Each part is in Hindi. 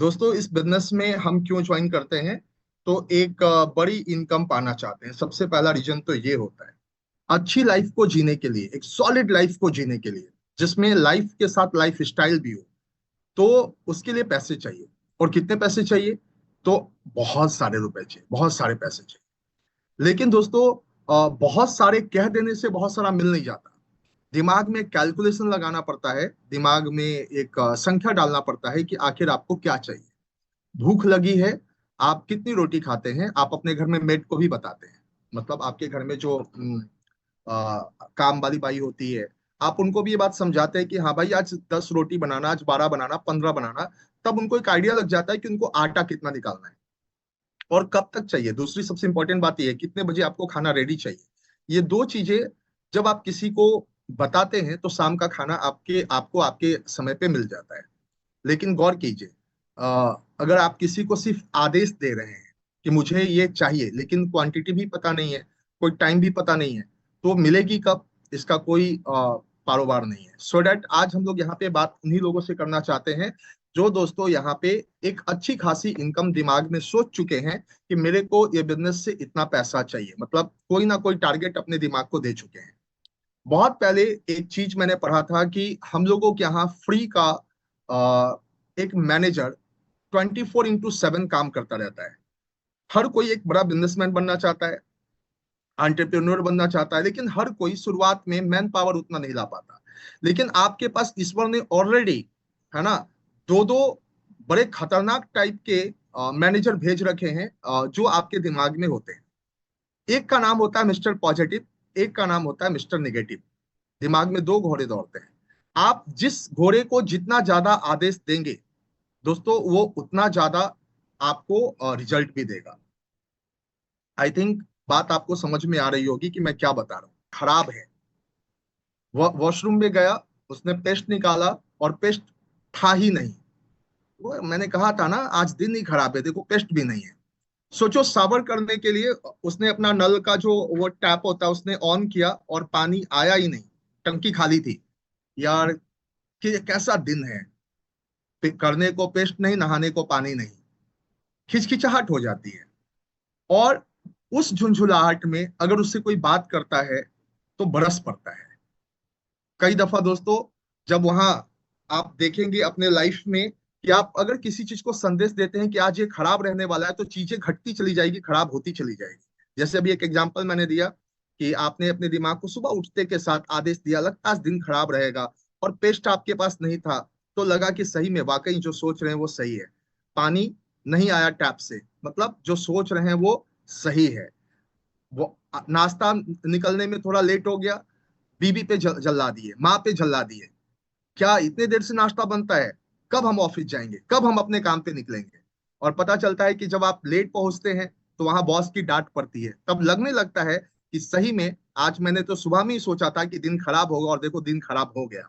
दोस्तों, इस बिजनेस में हम क्यों ज्वाइन करते हैं? तो एक बड़ी इनकम पाना चाहते हैं। सबसे पहला रीजन तो ये होता है, अच्छी लाइफ को जीने के लिए, एक सॉलिड लाइफ को जीने के लिए, जिसमें लाइफ के साथ लाइफ स्टाइल भी हो। तो उसके लिए पैसे चाहिए। और कितने पैसे चाहिए? तो बहुत सारे रुपए चाहिए, बहुत सारे पैसे चाहिए। लेकिन दोस्तों, बहुत सारे कह देने से बहुत सारा मिल नहीं जाता। दिमाग में कैलकुलेशन लगाना पड़ता है, दिमाग में एक संख्या डालना पड़ता है कि आखिर आपको क्या चाहिए। भूख लगी है, आप कितनी रोटी खाते हैं, आप अपने घर में मेड को भी बताते हैं। मतलब आपके घर में जो काम वाली बाई होती है, आप उनको भी ये बात समझाते हैं कि हाँ भाई, आज 10 रोटी बनाना, आज 12 बनाना, 15 बनाना। तब उनको एक आइडिया लग जाता है कि उनको आटा कितना निकालना है और कब तक चाहिए। दूसरी सबसे इंपॉर्टेंट बात यह है, कितने बजे आपको खाना रेडी चाहिए। ये दो चीजें जब आप किसी को बताते हैं तो शाम का खाना आपको आपके समय पे मिल जाता है। लेकिन गौर कीजिए, अगर आप किसी को सिर्फ आदेश दे रहे हैं कि मुझे ये चाहिए, लेकिन क्वांटिटी भी पता नहीं है, कोई टाइम भी पता नहीं है, तो मिलेगी कब, इसका कोई कारोबार नहीं है। सो डैट आज हम लोग यहाँ पे बात उन्हीं लोगों से करना चाहते हैं जो दोस्तों यहाँ पे एक अच्छी खासी इनकम दिमाग में सोच चुके हैं कि मेरे को ये बिजनेस से इतना पैसा चाहिए। मतलब कोई ना कोई टारगेट अपने दिमाग को दे चुके हैं। बहुत पहले एक चीज मैंने पढ़ा था कि हम लोगों के यहाँ फ्री का एक मैनेजर 24x7 काम करता रहता है। हर कोई एक बड़ा बिजनेसमैन बनना चाहता है, एंटरप्रेन्योर बनना चाहता है, लेकिन हर कोई शुरुआत में मैन पावर उतना नहीं ला पाता। लेकिन आपके पास ईश्वर ने ऑलरेडी, है ना, दो दो बड़े खतरनाक टाइप के मैनेजर भेज रखे हैं, जो आपके दिमाग में होते हैं। एक का नाम होता है मिस्टर पॉजिटिव, एक का नाम होता है मिस्टर नेगेटिव। दिमाग में दो घोड़े दौड़ते हैं। आप जिस घोड़े को जितना ज्यादा आदेश देंगे दोस्तों, वो उतना ज्यादा आपको रिजल्ट भी देगा। आई थिंक बात आपको समझ में आ रही होगी कि मैं क्या बता रहा हूँ। खराब है, वो वॉशरूम में गया, उसने पेस्ट निकाला और पेस्ट था ही नहीं। वो मैंने कहा था ना, आज दिन ही खराब है, देखो पेस्ट भी नहीं है। सोचो, साबर करने के लिए उसने अपना नल का जो वो टैप होता है उसने ऑन किया और पानी आया ही नहीं, टंकी खाली थी। यार, कि ये कैसा दिन है। करने को पेस्ट नहीं, नहाने को पानी नहीं, खिचखिचाहट हो जाती है। और उस झुंझुलाहट में अगर उससे कोई बात करता है तो बरस पड़ता है। कई दफा दोस्तों, जब वहां आप देखेंगे अपने लाइफ में कि आप अगर किसी चीज को संदेश देते हैं कि आज ये खराब रहने वाला है, तो चीजें घटती चली जाएगी, खराब होती चली जाएगी। जैसे अभी एक एग्जांपल मैंने दिया कि आपने अपने दिमाग को सुबह उठते के साथ आदेश दिया, लगता है आज दिन खराब रहेगा, और पेस्ट आपके पास नहीं था, तो लगा कि सही में वाकई जो सोच रहे हैं वो सही है। पानी नहीं आया टैप से, मतलब जो सोच रहे हैं वो सही है। वो नाश्ता निकलने में थोड़ा लेट हो गया, बीबी पे जल्ला दिए, माँ पे जल्ला दिए। क्या इतने देर से नाश्ता बनता है? कब हम ऑफिस जाएंगे, कब हम अपने काम पे निकलेंगे? और पता चलता है कि जब आप लेट पहुंचते हैं तो वहां बॉस की डांट पड़ती है। तब लगने लगता है कि सही में आज मैंने तो सुबह में ही सोचा था कि दिन खराब होगा, और देखो दिन खराब हो गया।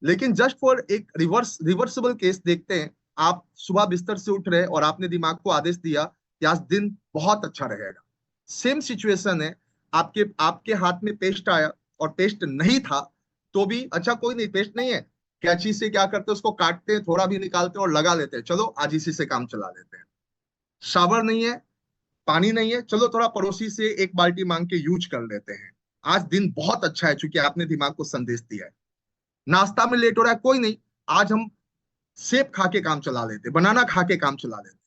लेकिन जस्ट फॉर एक रिवर्सिबल केस देखते हैं। आप सुबह बिस्तर से उठ रहे और आपने दिमाग को आदेश दिया कि आज दिन बहुत अच्छा रहेगा। सेम सिचुएशन है, आपके आपके हाथ में पेस्ट आया और पेस्ट नहीं था, तो भी अच्छा कोई नहीं, पेस्ट नहीं है, कैंची से क्या करते हैं, उसको काटते हैं, थोड़ा भी निकालते हैं और लगा लेते हैं, चलो आज इसी से काम चला लेते हैं। शावर नहीं है, पानी नहीं है, चलो थोड़ा पड़ोसी से एक बाल्टी मांग के यूज कर लेते हैं। आज दिन बहुत अच्छा है क्योंकि आपने दिमाग को संदेश दिया है। नाश्ता में लेट हो रहा है, कोई नहीं, आज हम सेब खा के काम चला लेते, बनाना खा के काम चला लेते।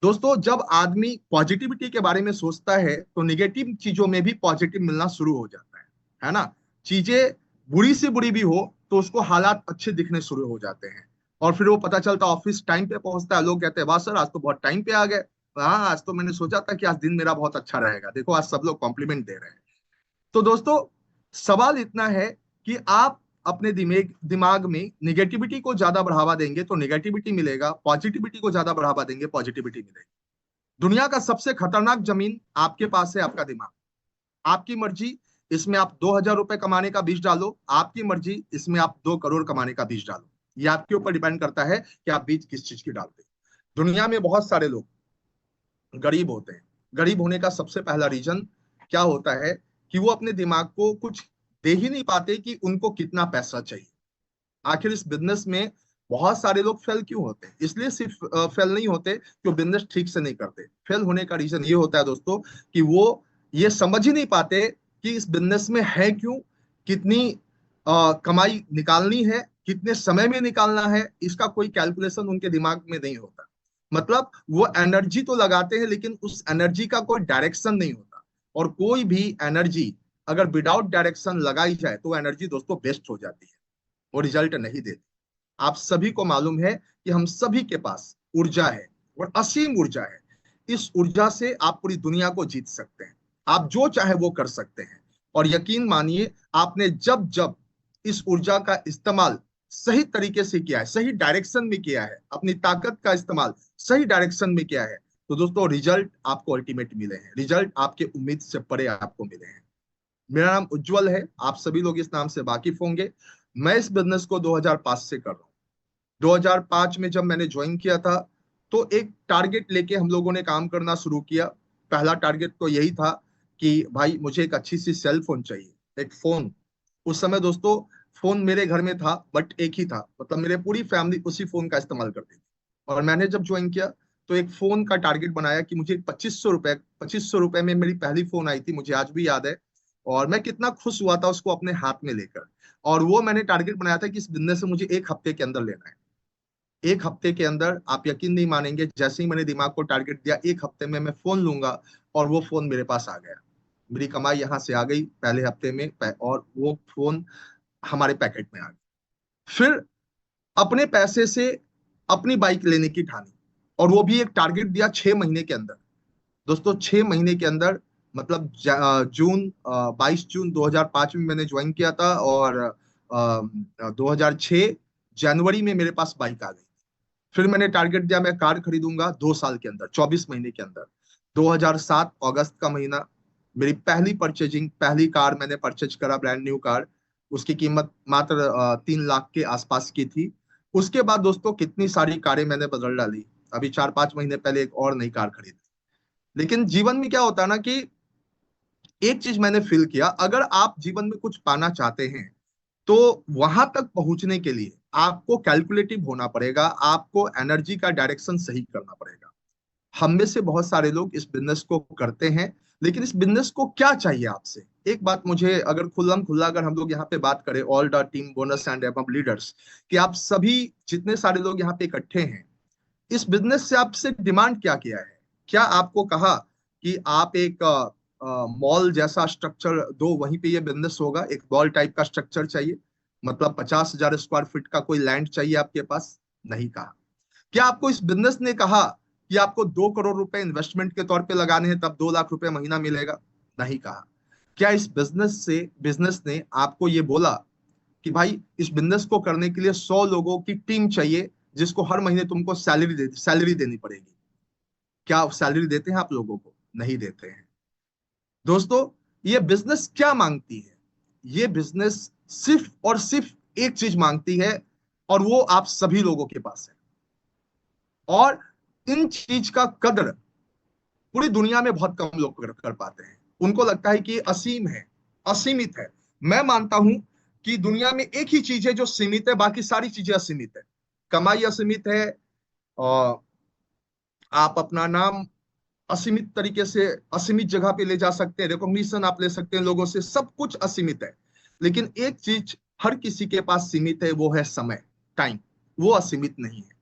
दोस्तों, जब आदमी पॉजिटिविटी के बारे में सोचता है तो निगेटिव चीजों में भी पॉजिटिव मिलना शुरू हो जाता है ना। चीजें बुरी से बुरी भी हो तो उसको हालात अच्छे दिखने शुरू हो जाते हैं। और फिर वो पता चलता ऑफिस टाइम पे पहुंचता है, लोग कहते हैं वाह सर, आज तो बहुत टाइम पे आ गए। हाँ, आज तो मैंने सोचा था कि आज दिन मेरा बहुत अच्छा रहेगा, देखो आज सब लोग कॉम्प्लीमेंट दे रहे हैं। तो दोस्तों, सवाल इतना है कि आप अपने दिमाग दिमाग में निगेटिविटी को ज्यादा बढ़ावा देंगे तो निगेटिविटी मिलेगा, पॉजिटिविटी को ज्यादा बढ़ावा देंगे पॉजिटिविटी मिलेगी। दुनिया का सबसे खतरनाक जमीन आपके पास है, आपका दिमाग। आपकी मर्जी, इसमें आप 2,000 रुपए कमाने का बीज डालो, आपकी मर्जी इसमें आप 2 करोड़ कमाने का बीज डालो। ये आपके ऊपर डिपेंड करता है कि आप बीज किस चीज की डालते हैं। दुनिया में बहुत सारे लोग गरीब होते हैं। गरीब होने का सबसे पहला रीजन क्या होता है कि वो अपने दिमाग को कुछ दे ही नहीं पाते कि उनको कितना पैसा चाहिए। आखिर इस बिजनेस में बहुत सारे लोग फेल क्यों होते हैं? इसलिए सिर्फ फेल नहीं होते कि वो बिजनेस ठीक से नहीं करते। फेल होने का रीजन ये होता है दोस्तों कि वो ये समझ ही नहीं पाते कि इस बिजनेस में है क्यों, कितनी कमाई निकालनी है, कितने समय में निकालना है, इसका कोई कैलकुलेशन उनके दिमाग में नहीं होता। मतलब वो एनर्जी तो लगाते हैं लेकिन उस एनर्जी का कोई डायरेक्शन नहीं होता। और कोई भी एनर्जी अगर विदाउट डायरेक्शन लगाई जाए तो एनर्जी दोस्तों वेस्ट हो जाती है, वो रिजल्ट नहीं देती। आप सभी को मालूम है कि हम सभी के पास ऊर्जा है और असीम ऊर्जा है। इस ऊर्जा से आप पूरी दुनिया को जीत सकते हैं। आप जो चाहे वो कर सकते हैं। और यकीन मानिए, आपने जब जब इस ऊर्जा का इस्तेमाल सही तरीके से किया है, सही डायरेक्शन में किया है, अपनी ताकत का इस्तेमाल सही डायरेक्शन में किया है, तो दोस्तों रिजल्ट आपको अल्टीमेट मिले हैं, रिजल्ट आपके उम्मीद से परे आपको मिले हैं। मेरा नाम उज्जवल है, आप सभी लोग इस नाम से वाकिफ होंगे। मैं इस बिजनेस को 2005 से कर रहा हूँ। 2005 में जब मैंने ज्वाइन किया था तो एक टारगेट लेके हम लोगों ने काम करना शुरू किया। पहला टारगेट तो यही था कि भाई मुझे एक अच्छी सी सेल फोन चाहिए, एक फोन। उस समय दोस्तों फोन मेरे घर में था बट एक ही था, मतलब मेरे पूरी फैमिली उसी फोन का इस्तेमाल करती थी। और मैंने जब ज्वाइन किया तो एक फोन का टारगेट बनाया कि मुझे 2500 रुपए में मेरी पहली फोन आई थी, मुझे आज भी याद है। और मैं कितना खुश हुआ था उसको अपने हाथ में लेकर। और वो मैंने टारगेट बनाया था कि इस बिजनेस से मुझे एक हफ्ते के अंदर लेना है। एक हफ्ते के अंदर आप यकीन नहीं मानेंगे, जैसे ही मैंने दिमाग को टारगेट दिया एक हफ्ते में मैं फोन लूंगा, और वो फोन मेरे पास आ गया। मेरी कमाई यहां से आ गई पहले हफ्ते में, और वो फोन हमारे पैकेट में आ गया। फिर अपने पैसे से अपनी बाइक लेने की ठानी, और वो भी एक टारगेट दिया 6 महीने के अंदर। दोस्तों 6 महीने के अंदर, मतलब जून 22 जून 2005 में मैंने ज्वाइन किया था, और 2006 जनवरी में मेरे पास बाइक आ गई। फिर मैंने टारगेट दिया मैं कार खरीदूंगा 2 साल के अंदर, 24 महीने के अंदर। 2007 अगस्त का महीना, मेरी पहली कार मैंने परचेज करा, ब्रांड न्यू कार। उसकी कीमत मात्र 3 लाख के आसपास की थी। उसके बाद दोस्तों कितनी सारी कारें मैंने बदल डाली। अभी 4-5 महीने पहले एक और नई कार खरीदी। लेकिन जीवन में क्या होता है ना कि एक चीज मैंने फील किया, अगर आप जीवन में कुछ पाना चाहते हैं तो वहां तक पहुंचने के लिए आपको कैलकुलेटिव होना पड़ेगा, आपको एनर्जी का डायरेक्शन सही करना पड़ेगा। हम में से बहुत सारे लोग इस बिजनेस को करते हैं, लेकिन इस बिजनेस को क्या चाहिए आपसे? एक बात मुझे अगर खुल्लम खुल्ला अगर हम लोग यहाँ पे बात करें, all the team bonus and above leaders, कि आप सभी जितने सारे लोग यहाँ पे इकट्ठे हैं, इस बिजनेस से आपसे डिमांड क्या किया है? क्या आपको कहा कि आप एक मॉल जैसा स्ट्रक्चर दो, वहीं पे ये बिजनेस होगा? एक मॉल टाइप का स्ट्रक्चर चाहिए, मतलब 50,000 स्क्वायर फीट का कोई लैंड चाहिए आपके पास? नहीं कहा। क्या आपको इस बिजनेस ने कहा कि आपको 2 करोड़ रुपए इन्वेस्टमेंट के तौर पे लगाने हैं तब 2 लाख रुपए महीना मिलेगा? नहीं कहा। क्या इस बिजनेस ने आपको ये बोला कि भाई इस बिजनेस को करने के लिए 100 लोगों की टीम चाहिए, जिसको हर महीने तुमको सैलरी देनी पड़ेगी? क्या आप सैलरी देते हैं आप लोगों को? नहीं देते हैं। दोस्तों ये बिजनेस क्या मांगती है? ये बिजनेस सिर्फ और सिर्फ एक चीज मांगती है, और वो आप सभी लोगों के पास है। और इन चीज का कदर पूरी दुनिया में बहुत कम लोग कर पाते हैं। उनको लगता है कि ये असीम है, असीमित है। मैं मानता हूं कि दुनिया में एक ही चीज है जो सीमित है, बाकी सारी चीजें असीमित है। कमाई असीमित है, और आप अपना नाम असीमित तरीके से असीमित जगह पे ले जा सकते हैं, रिकॉग्निशन आप ले सकते हैं लोगों से, सब कुछ असीमित है। लेकिन एक चीज हर किसी के पास सीमित है, वो है समय, टाइम। वो असीमित नहीं है।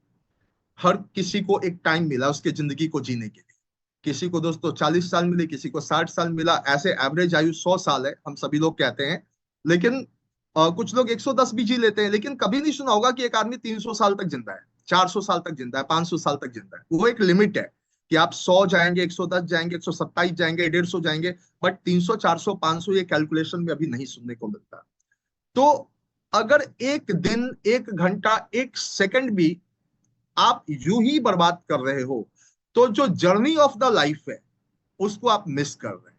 हर किसी को एक टाइम मिला उसके जिंदगी को जीने के लिए। किसी को दोस्तों 40 साल मिले, किसी को 60 साल मिला, ऐसे एवरेज आयु 100 साल है, हम सभी लोग कहते हैं। लेकिन कुछ लोग 110 भी जी लेते हैं, लेकिन कभी नहीं सुना होगा कि एक आदमी 300 साल तक जिंदा है, 400 साल तक जिंदा है, 500 साल तक जिंदा है। वो एक लिमिट है कि आप 100 जाएंगे, 110 जाएंगे, 127 जाएंगे, 150 जाएंगे, बट 300, 400, 500 ये कैलकुलेशन में अभी नहीं सुनने को मिलता। तो अगर एक दिन, एक घंटा, एक सेकंड भी आप यूं ही बर्बाद कर रहे हो, तो जो जर्नी ऑफ द लाइफ है उसको आप मिस कर रहे हैं।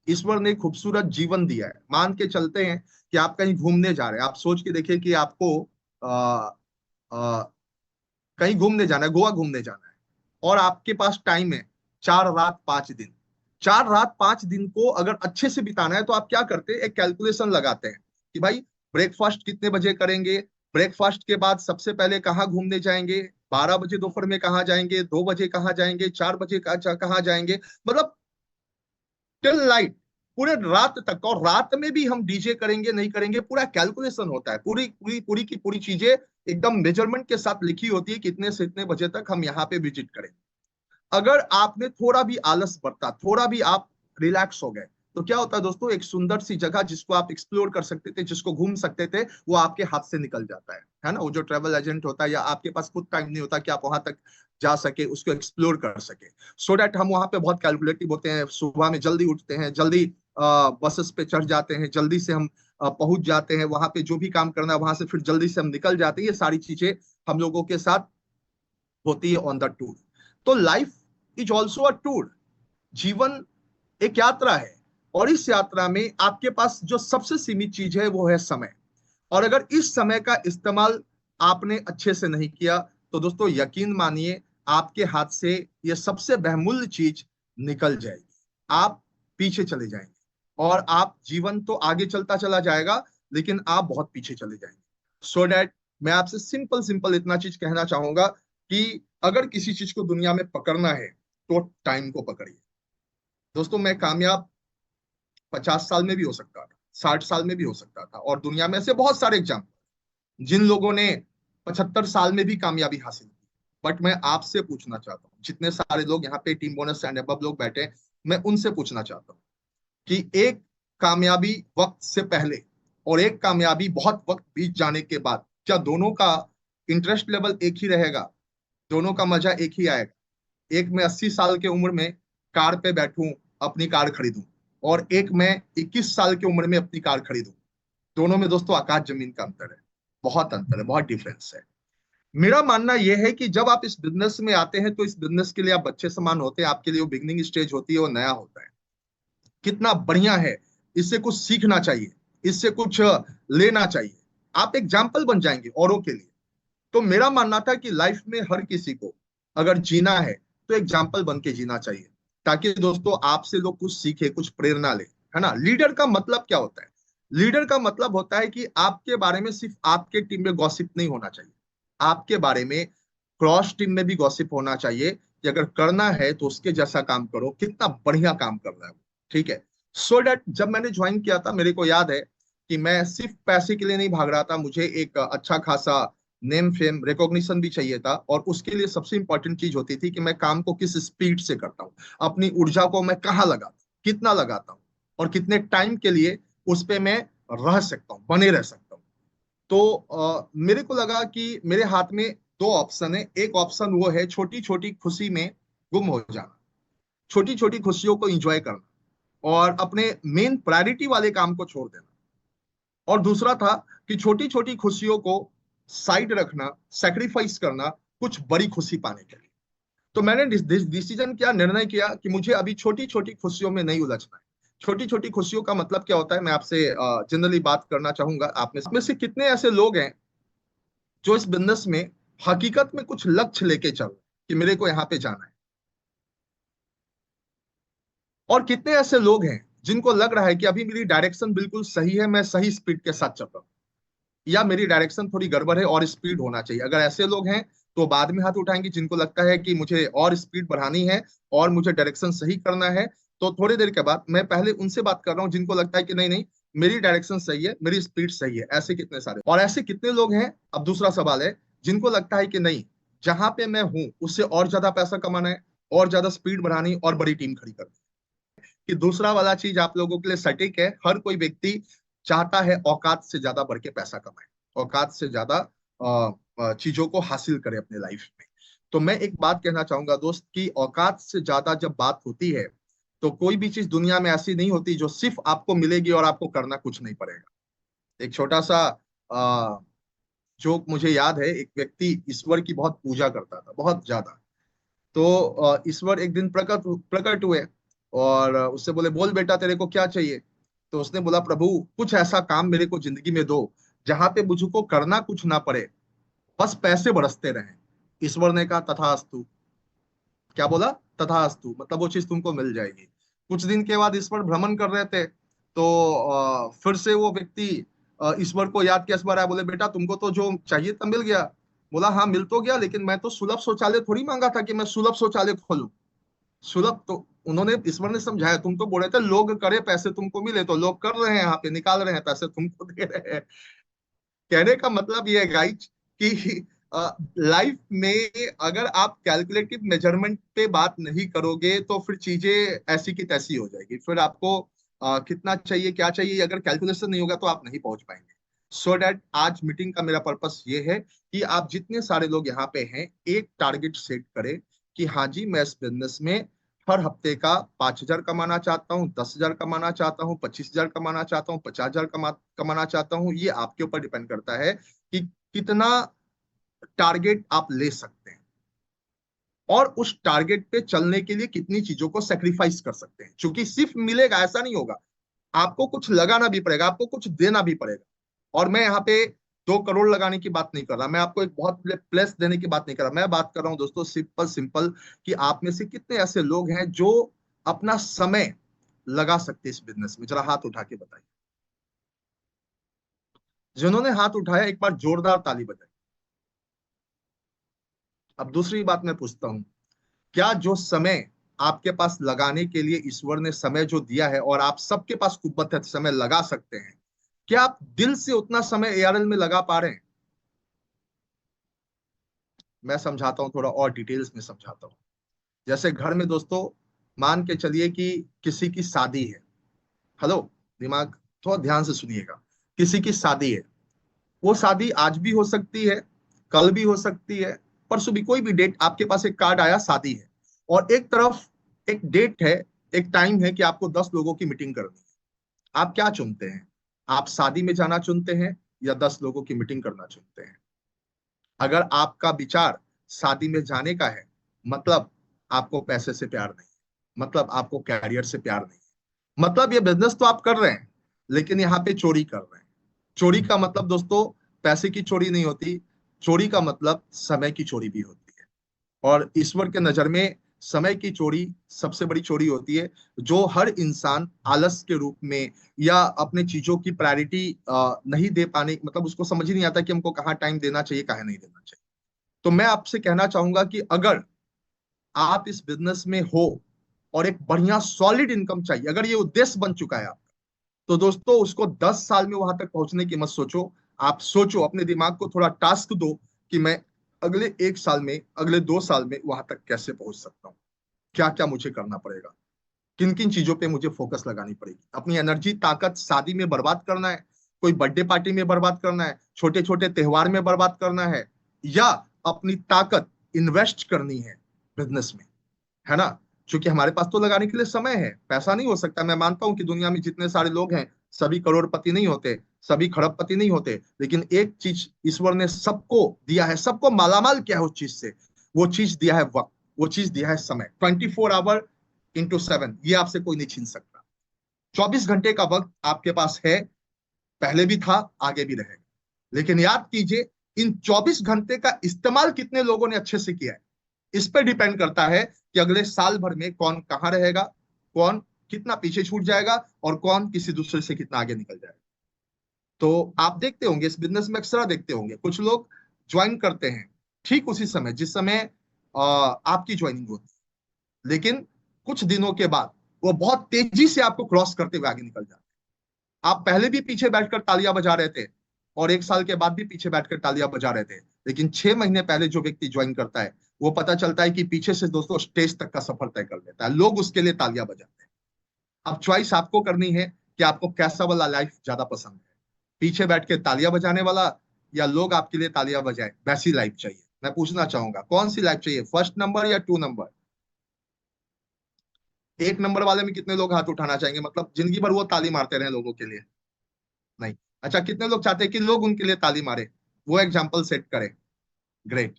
ईश्वर ने खूबसूरत जीवन दिया है, मान के चलते हैं कि आप कहीं घूमने जा रहे हैं, आप सोच के देखिए कि आपको आ, आ, कहीं घूमने जाना है, गोवा घूमने जाना है, और आपके पास टाइम है 4 रात 5 दिन। 4 रात 5 दिन को अगर अच्छे से बिताना है तो आप क्या करते हैं? एक कैलकुलेशन लगाते हैं कि भाई ब्रेकफास्ट कितने बजे करेंगे, ब्रेकफास्ट के बाद सबसे पहले कहाँ घूमने जाएंगे, 12 बजे दोपहर में कहाँ जाएंगे, 2 बजे कहाँ जाएंगे, 4 बजे कहाँ जाएंगे, मतलब टिल नाइट, पूरे रात तक। और रात में भी हम डीजे करेंगे नहीं करेंगे, पूरा कैलकुलेशन होता है, पूरी पूरी पूरी की पूरी चीजें एकदम मेजरमेंट के साथ लिखी होती है, कितने से इतने बजे तक हम यहाँ पे विजिट करें। अगर आपने थोड़ा भी आलस बरता, थोड़ा भी आप रिलैक्स हो गए, तो क्या होता है दोस्तों, एक सुंदर सी जगह जिसको आप एक्सप्लोर कर सकते थे, जिसको घूम सकते थे, वो आपके हाथ से निकल जाता है ना। वो जो ट्रेवल एजेंट होता है, या आपके पास खुद टाइम नहीं होता कि आप वहां तक जा सके, उसको एक्सप्लोर कर सके। सो डैट हम वहां पे बहुत कैलकुलेटिव होते हैं, सुबह में जल्दी उठते हैं, जल्दी बसेस पे चढ़ जाते हैं, जल्दी से हम पहुंच जाते हैं वहां पे, जो भी काम करना है वहां से फिर जल्दी से हम निकल जाते हैं। ये सारी चीजें हम लोगों के साथ होती है ऑन द टूर। तो life is also a tour, जीवन एक यात्रा है, और इस यात्रा में आपके पास जो सबसे सीमित चीज है वो है समय। और अगर इस समय का इस्तेमाल आपने अच्छे से नहीं किया, तो दोस्तों यकीन मानिए, आपके हाथ से ये सबसे बहुमूल्य चीज निकल जाएगी, आप पीछे चले जाएंगे, और आप जीवन तो आगे चलता चला जाएगा, लेकिन आप बहुत पीछे चले जाएंगे। सो डैट मैं आपसे सिंपल सिंपल इतना चीज कहना चाहूंगा कि अगर किसी चीज को दुनिया में पकड़ना है, तो टाइम को पकड़िए। दोस्तों, मैं कामयाब 50 साल में भी हो सकता था, 60 साल में भी हो सकता था, और दुनिया में ऐसे बहुत सारे एग्जाम्पल जिन लोगों ने 75 साल में भी कामयाबी हासिल की। बट मैं आपसे पूछना चाहता हूँ, जितने सारे लोग यहाँ पे टीम बोनस एंड अबव लोग बैठे, मैं उनसे पूछना चाहता हूँ कि एक कामयाबी वक्त से पहले और एक कामयाबी बहुत वक्त बीत जाने के बाद, क्या दोनों का इंटरेस्ट लेवल एक ही रहेगा, दोनों का मजा एक ही आएगा? एक मैं 80 साल की उम्र में कार पे बैठूं, अपनी कार खरीदूं, और एक मैं 21 साल की उम्र में अपनी कार खरीदूं, दोनों में दोस्तों आकाश जमीन का अंतर है, बहुत अंतर है, बहुत डिफरेंस है। मेरा मानना यह है कि जब आप इस बिजनेस में आते हैं, तो इस बिजनेस के लिए आप बच्चे समान होते हैं, आपके लिए वो बिगनिंग स्टेज होती है, वो नया होता है। कितना बढ़िया है, इससे कुछ सीखना चाहिए, इससे कुछ लेना चाहिए, आप एग्जाम्पल बन जाएंगे औरों के लिए। तो मेरा मानना था कि लाइफ में हर किसी को अगर जीना है, तो एग्जाम्पल बन के जीना चाहिए, ताकि दोस्तों आपसे लोग कुछ सीखे, कुछ प्रेरणा ले, है ना। लीडर का मतलब क्या होता है? लीडर का मतलब होता है कि आपके बारे में सिर्फ आपके टीम में गॉसिप नहीं होना चाहिए, आपके बारे में क्रॉस टीम में भी गॉसिप होना चाहिए, कि अगर करना है तो उसके जैसा काम करो, कितना बढ़िया काम कर रहा है वो, ठीक है। सो डैट जब मैंने ज्वाइन किया था, मेरे को याद है कि मैं सिर्फ पैसे के लिए नहीं भाग रहा था, मुझे एक अच्छा खासा नेम फेम रिकॉग्निशन भी चाहिए था, और उसके लिए सबसे इंपॉर्टेंट चीज होती थी कि मैं काम को किस स्पीड से करता हूँ, अपनी ऊर्जा को मैं कहाँ लगाता हूँ, कितना लगाता हूँ, और कितने टाइम के लिए उस पे मैं रह सकता हूँ, बने रह सकता हूँ। तो मेरे को लगा कि मेरे हाथ में दो ऑप्शन है। एक ऑप्शन वो है छोटी छोटी खुशी में गुम हो जाना, छोटी छोटी खुशियों को एंजॉय करना, और अपने मेन प्रायोरिटी वाले काम को छोड़ देना। और दूसरा था कि छोटी छोटी खुशियों को साइड रखना, सेक्रीफाइस करना, कुछ बड़ी खुशी पाने के लिए। तो मैंने डिसीजन किया, निर्णय किया कि मुझे अभी छोटी छोटी खुशियों में नहीं उलझना है। छोटी छोटी खुशियों का मतलब क्या होता है, मैं आपसे जनरली बात करना चाहूंगा। आप में से कितने ऐसे लोग हैं जो इस बिजनेस में हकीकत में कुछ लक्ष्य लेके चल रहे हैं कि मेरे को यहाँ पे जाना है, और कितने ऐसे लोग हैं जिनको लग रहा है कि अभी मेरी डायरेक्शन बिल्कुल सही है, मैं सही स्पीड के साथ चल रहा हूँ, या मेरी डायरेक्शन थोड़ी गड़बड़ है और स्पीड होना चाहिए। अगर ऐसे लोग हैं तो बाद में हाथ उठाएंगे, जिनको लगता है कि मुझे और स्पीड बढ़ानी है और मुझे डायरेक्शन सही करना है, तो थोड़ी देर के बाद। मैं पहले उनसे बात कर रहा हूँ जिनको लगता है कि नहीं नहीं, मेरी डायरेक्शन सही है, मेरी स्पीड सही है। ऐसे कितने सारे, और ऐसे कितने लोग हैं, अब दूसरा सवाल है, जिनको लगता है कि नहीं, जहां पे मैं हूं उससे और ज्यादा पैसा कमाना है, और ज्यादा स्पीड बढ़ानी, और बड़ी टीम खड़ी करनी। कि दूसरा वाला चीज आप लोगों के लिए सटीक है, हर कोई व्यक्ति चाहता है औकात से ज्यादा बढ़ के पैसा कमाए, औकात से ज्यादा चीजों को हासिल करे अपने लाइफ में। तो मैं एक बात कहना चाहूंगा दोस्त, कि औकात से ज्यादा जब बात होती है, तो कोई भी चीज दुनिया में ऐसी नहीं होती जो सिर्फ आपको मिलेगी और आपको करना कुछ नहीं पड़ेगा। एक छोटा सा जोक मुझे याद है। एक व्यक्ति ईश्वर की बहुत पूजा करता था, बहुत ज्यादा। तो ईश्वर एक दिन प्रकट प्रकट हुए, और उससे बोले, बोल बेटा तेरे को क्या चाहिए? तो उसने बोला, प्रभु कुछ ऐसा काम मेरे को जिंदगी में दो जहां पे मुझको करना कुछ ना पड़े, बस पैसे बरसते रहें। ईश्वर ने कहा, तथास्तु। क्या बोला? तथास्तु, मतलब वो चीज तुमको मिल जाएगी। कुछ दिन के बाद ईश्वर भ्रमण कर रहे थे, तो फिर से वो व्यक्ति ईश्वर को याद किया, ईश्वर आया, बोले बेटा तुमको तो जो चाहिए था मिल गया। बोला हाँ मिल तो गया, लेकिन मैं तो सुलभ शौचालय थोड़ी मांगा था कि मैं सुलभ शौचालय खोलूं। सुलभ तो उन्होंने, ईश्वर ने समझाया, तुम तो बोल रहे थे लोग करे पैसे तुमको मिले, तो लोग कर रहे हैं यहाँ पे, निकाल रहे हैं पैसे तुमको दे रहे हैं। कहने का मतलब ये है गाइज कि लाइफ में अगर आप कैलकुलेटिव मेजरमेंट पे बात नहीं करोगे तो फिर चीजें ऐसी की तैसी हो जाएगी। फिर आपको कितना चाहिए क्या चाहिए, अगर कैलकुलेशन नहीं होगा तो आप नहीं पहुंच पाएंगे। सो डैट आज मीटिंग का मेरा पर्पस ये है कि आप जितने सारे लोग यहाँ पे हैं एक टारगेट सेट करें कि हाँ जी मैं इस बिजनेस में हर हफ्ते का 5,000 कमाना चाहता हूँ, 10,000 कमाना चाहता हूँ, 25,000 कमाना चाहता हूँ, 50,000 कमाना चाहता हूँ। ये आपके ऊपर डिपेंड करता है कि कितना टारगेट आप ले सकते हैं और उस टारगेट पे चलने के लिए कितनी चीजों को सेक्रीफाइस कर सकते हैं। क्योंकि सिर्फ मिलेगा ऐसा नहीं होगा, आपको कुछ लगाना भी पड़ेगा, आपको कुछ देना भी पड़ेगा। और मैं यहाँ पे 2 करोड़ लगाने की बात नहीं कर रहा, मैं आपको एक बहुत प्लस देने की बात नहीं कर रहा, मैं बात कर रहा हूँ दोस्तों सिंपल सिंपल कि आप में से कितने ऐसे लोग हैं जो अपना समय लगा सकते इस बिजनेस में। जरा हाथ उठा के बताइए, जिन्होंने हाथ उठाया एक बार जोरदार ताली बजाई। अब दूसरी बात मैं पूछता हूँ, क्या जो समय आपके पास लगाने के लिए ईश्वर ने समय जो दिया है और आप सबके पास कुव्वत है समय लगा सकते हैं, क्या आप दिल से उतना समय एआरएल में लगा पा रहे हैं? मैं समझाता हूं, थोड़ा और डिटेल्स में समझाता हूं। जैसे घर में दोस्तों मान के चलिए कि किसी की शादी है। हेलो, दिमाग थोड़ा ध्यान से सुनिएगा। किसी की शादी है, वो शादी आज भी हो सकती है, कल भी हो सकती है, परसों भी, कोई भी डेट। आपके पास एक कार्ड आया शादी है, और एक तरफ एक डेट है, एक टाइम है कि आपको 10 लोगों की मीटिंग करनी है। आप क्या चुनते हैं? आप शादी में जाना चुनते हैं या 10 लोगों की मीटिंग करना चुनते हैं? अगर आपका विचार शादी में जाने का है, मतलब आपको पैसे से प्यार नहीं है, मतलब आपको कैरियर से प्यार नहीं है, मतलब ये बिजनेस तो आप कर रहे हैं लेकिन यहाँ पे चोरी कर रहे हैं। चोरी का मतलब दोस्तों पैसे की चोरी नहीं होती, चोरी का मतलब समय की चोरी भी होती है। और ईश्वर के नजर में समय की चोरी सबसे बड़ी चोरी होती है, जो हर इंसान आलस के रूप में या अपने चीजों की प्रायोरिटी नहीं दे पाने, मतलब उसको समझ ही नहीं आता कि हमको कहाँ टाइम देना चाहिए कहाँ नहीं देना चाहिए। तो मैं आपसे कहना चाहूंगा कि अगर आप इस बिजनेस में हो और एक बढ़िया सॉलिड इनकम चाहिए, अगर ये उद्देश्य बन चुका है आपका, तो दोस्तों उसको 10 साल में वहां तक पहुंचने की मत सोचो। आप सोचो, अपने दिमाग को थोड़ा टास्क दो कि मैं अगले 1 साल में, अगले 2 साल में वहां तक कैसे पहुंच सकता हूँ, क्या क्या मुझे करना पड़ेगा, किन किन चीजों पे मुझे फोकस लगानी पड़ेगी। अपनी एनर्जी ताकत शादी में बर्बाद करना है, कोई बर्थडे पार्टी में बर्बाद करना है, छोटे छोटे त्योहार में बर्बाद करना है, या अपनी ताकत इन्वेस्ट करनी है बिजनेस में, है ना? क्योंकि हमारे पास तो लगाने के लिए समय है, पैसा नहीं हो सकता। मैं मानता हूं कि दुनिया में जितने सारे लोग हैं सभी करोड़पति नहीं होते, सभी खरबपति नहीं होते, लेकिन एक चीज ईश्वर ने सबको दिया है, सबको मालामाल किया है उस चीज से। वो चीज दिया है वक्त, वो चीज दिया है समय। 24 आवर इंटू 7, ये आपसे कोई नहीं छीन सकता। 24 घंटे का वक्त आपके पास है, पहले भी था, आगे भी रहेगा। लेकिन याद कीजिए, इन 24 घंटे का इस्तेमाल कितने लोगों ने अच्छे से किया है, इस पर डिपेंड करता है कि अगले साल भर में कौन कहां रहेगा, कौन कितना पीछे छूट जाएगा, और कौन किसी दूसरे से कितना आगे निकल जाएगा। तो आप देखते होंगे इस बिजनेस में अक्सर देखते होंगे कुछ लोग ज्वाइन करते हैं ठीक उसी समय जिस समय आपकी ज्वाइनिंग होती है, लेकिन कुछ दिनों के बाद वो बहुत तेजी से आपको क्रॉस करते हुए आगे निकल जाते हैं। आप पहले भी पीछे बैठकर तालियां बजा रहे थे और 1 साल के बाद भी पीछे बैठकर तालियां बजा रहे थे, लेकिन 6 महीने पहले जो व्यक्ति ज्वाइन करता है वो पता चलता है कि पीछे से दोस्तों स्टेज तक का सफर तय कर लेता है, लोग उसके लिए तालियां बजाते हैं। अब चॉइस आपको करनी है कि आपको कैसा वाला लाइफ ज्यादा पसंद है, पीछे बैठ के तालियां बजाने वाला, या लोग आपके लिए तालियां बजाए वैसी लाइफ चाहिए। मैं पूछना चाहूंगा कौन सी लाइफ चाहिए, 1 नंबर या 2 नंबर? 1 नंबर वाले में कितने लोग हाथ उठाना चाहेंगे, मतलब जिंदगी भर वो ताली मारते रहे लोगों के लिए? नहीं। अच्छा, कितने लोग चाहते हैं कि लोग उनके लिए ताली मारे, वो एग्जाम्पल सेट करें? ग्रेट।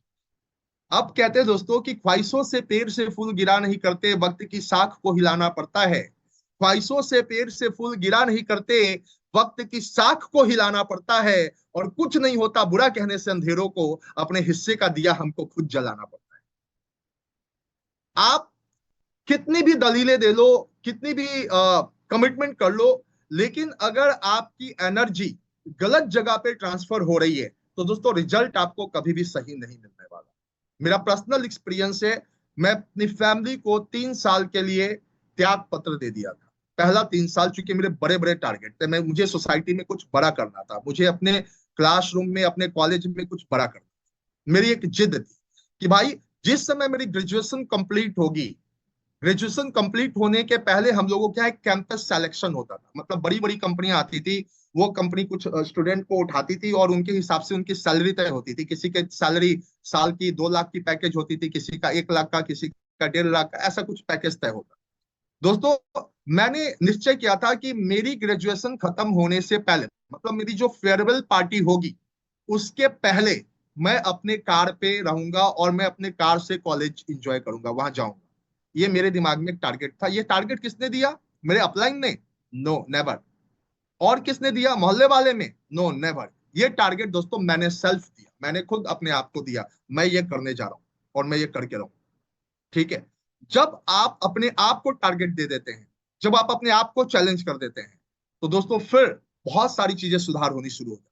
अब कहते हैं दोस्तों कि ख्वाहिशों से पेड़ से फूल गिरा नहीं करते, वक्त की साख को हिलाना पड़ता है। ख्वाहिशों से पेड़ से फूल गिरा नहीं करते, वक्त की साख को हिलाना पड़ता है। और कुछ नहीं होता बुरा कहने से अंधेरों को, अपने हिस्से का दिया हमको खुद जलाना पड़ता है। आप कितनी भी दलीलें दे लो, कितनी भी कमिटमेंट कर लो, लेकिन अगर आपकी एनर्जी गलत जगह पे ट्रांसफर हो रही है, तो दोस्तों रिजल्ट आपको कभी भी सही नहीं मिलने वाला। मेरा पर्सनल एक्सपीरियंस है, मैं अपनी फैमिली को 3 साल के लिए त्याग पत्र दे दिया था। पहला 3 साल चूंकि मेरे बड़े बड़े टारगेट थे, मुझे सोसाइटी में कुछ बड़ा करना था, मुझे अपने क्लासरूम में, अपने कॉलेज में कुछ बड़ा करना था। मेरी एक जिद थी कि भाई जिस समय मेरी ग्रेजुएशन कंप्लीट होगी, ग्रेजुएशन कंप्लीट होने के पहले हम लोगों क्या एक कैंपस सिलेक्शन होता था, मतलब बड़ी बड़ी कंपनियां आती थी, वो कंपनी कुछ स्टूडेंट को उठाती थी और उनके हिसाब से उनकी सैलरी तय होती थी। किसी के सैलरी साल की 2 लाख की पैकेज होती थी, किसी का 1 लाख का, किसी का 1.5 लाख का, ऐसा कुछ पैकेज तय होता। दोस्तों मैंने निश्चय किया था कि मेरी ग्रेजुएशन खत्म होने से पहले, मतलब मेरी जो फेयरवेल पार्टी होगी उसके पहले, मैं अपने कार पे रहूंगा और मैं अपने कार से कॉलेज एंजॉय करूंगा, वहां जाऊंगा। ये मेरे दिमाग में एक टारगेट था। ये टारगेट किसने दिया? मेरे अपलाइन ने? No never. और किसने दिया? मोहल्ले वाले में? No never. ये टारगेट दोस्तों मैंने सेल्फ दिया, मैंने खुद अपने आप को दिया, मैं ये करने जा रहा हूं और मैं ये करके रहूंगा। ठीक है। जब आप अपने आप को टारगेट दे देते हैं, जब आप अपने आप को चैलेंज कर देते हैं, तो दोस्तों फिर बहुत सारी चीजें सुधार होनी शुरू हो जाती।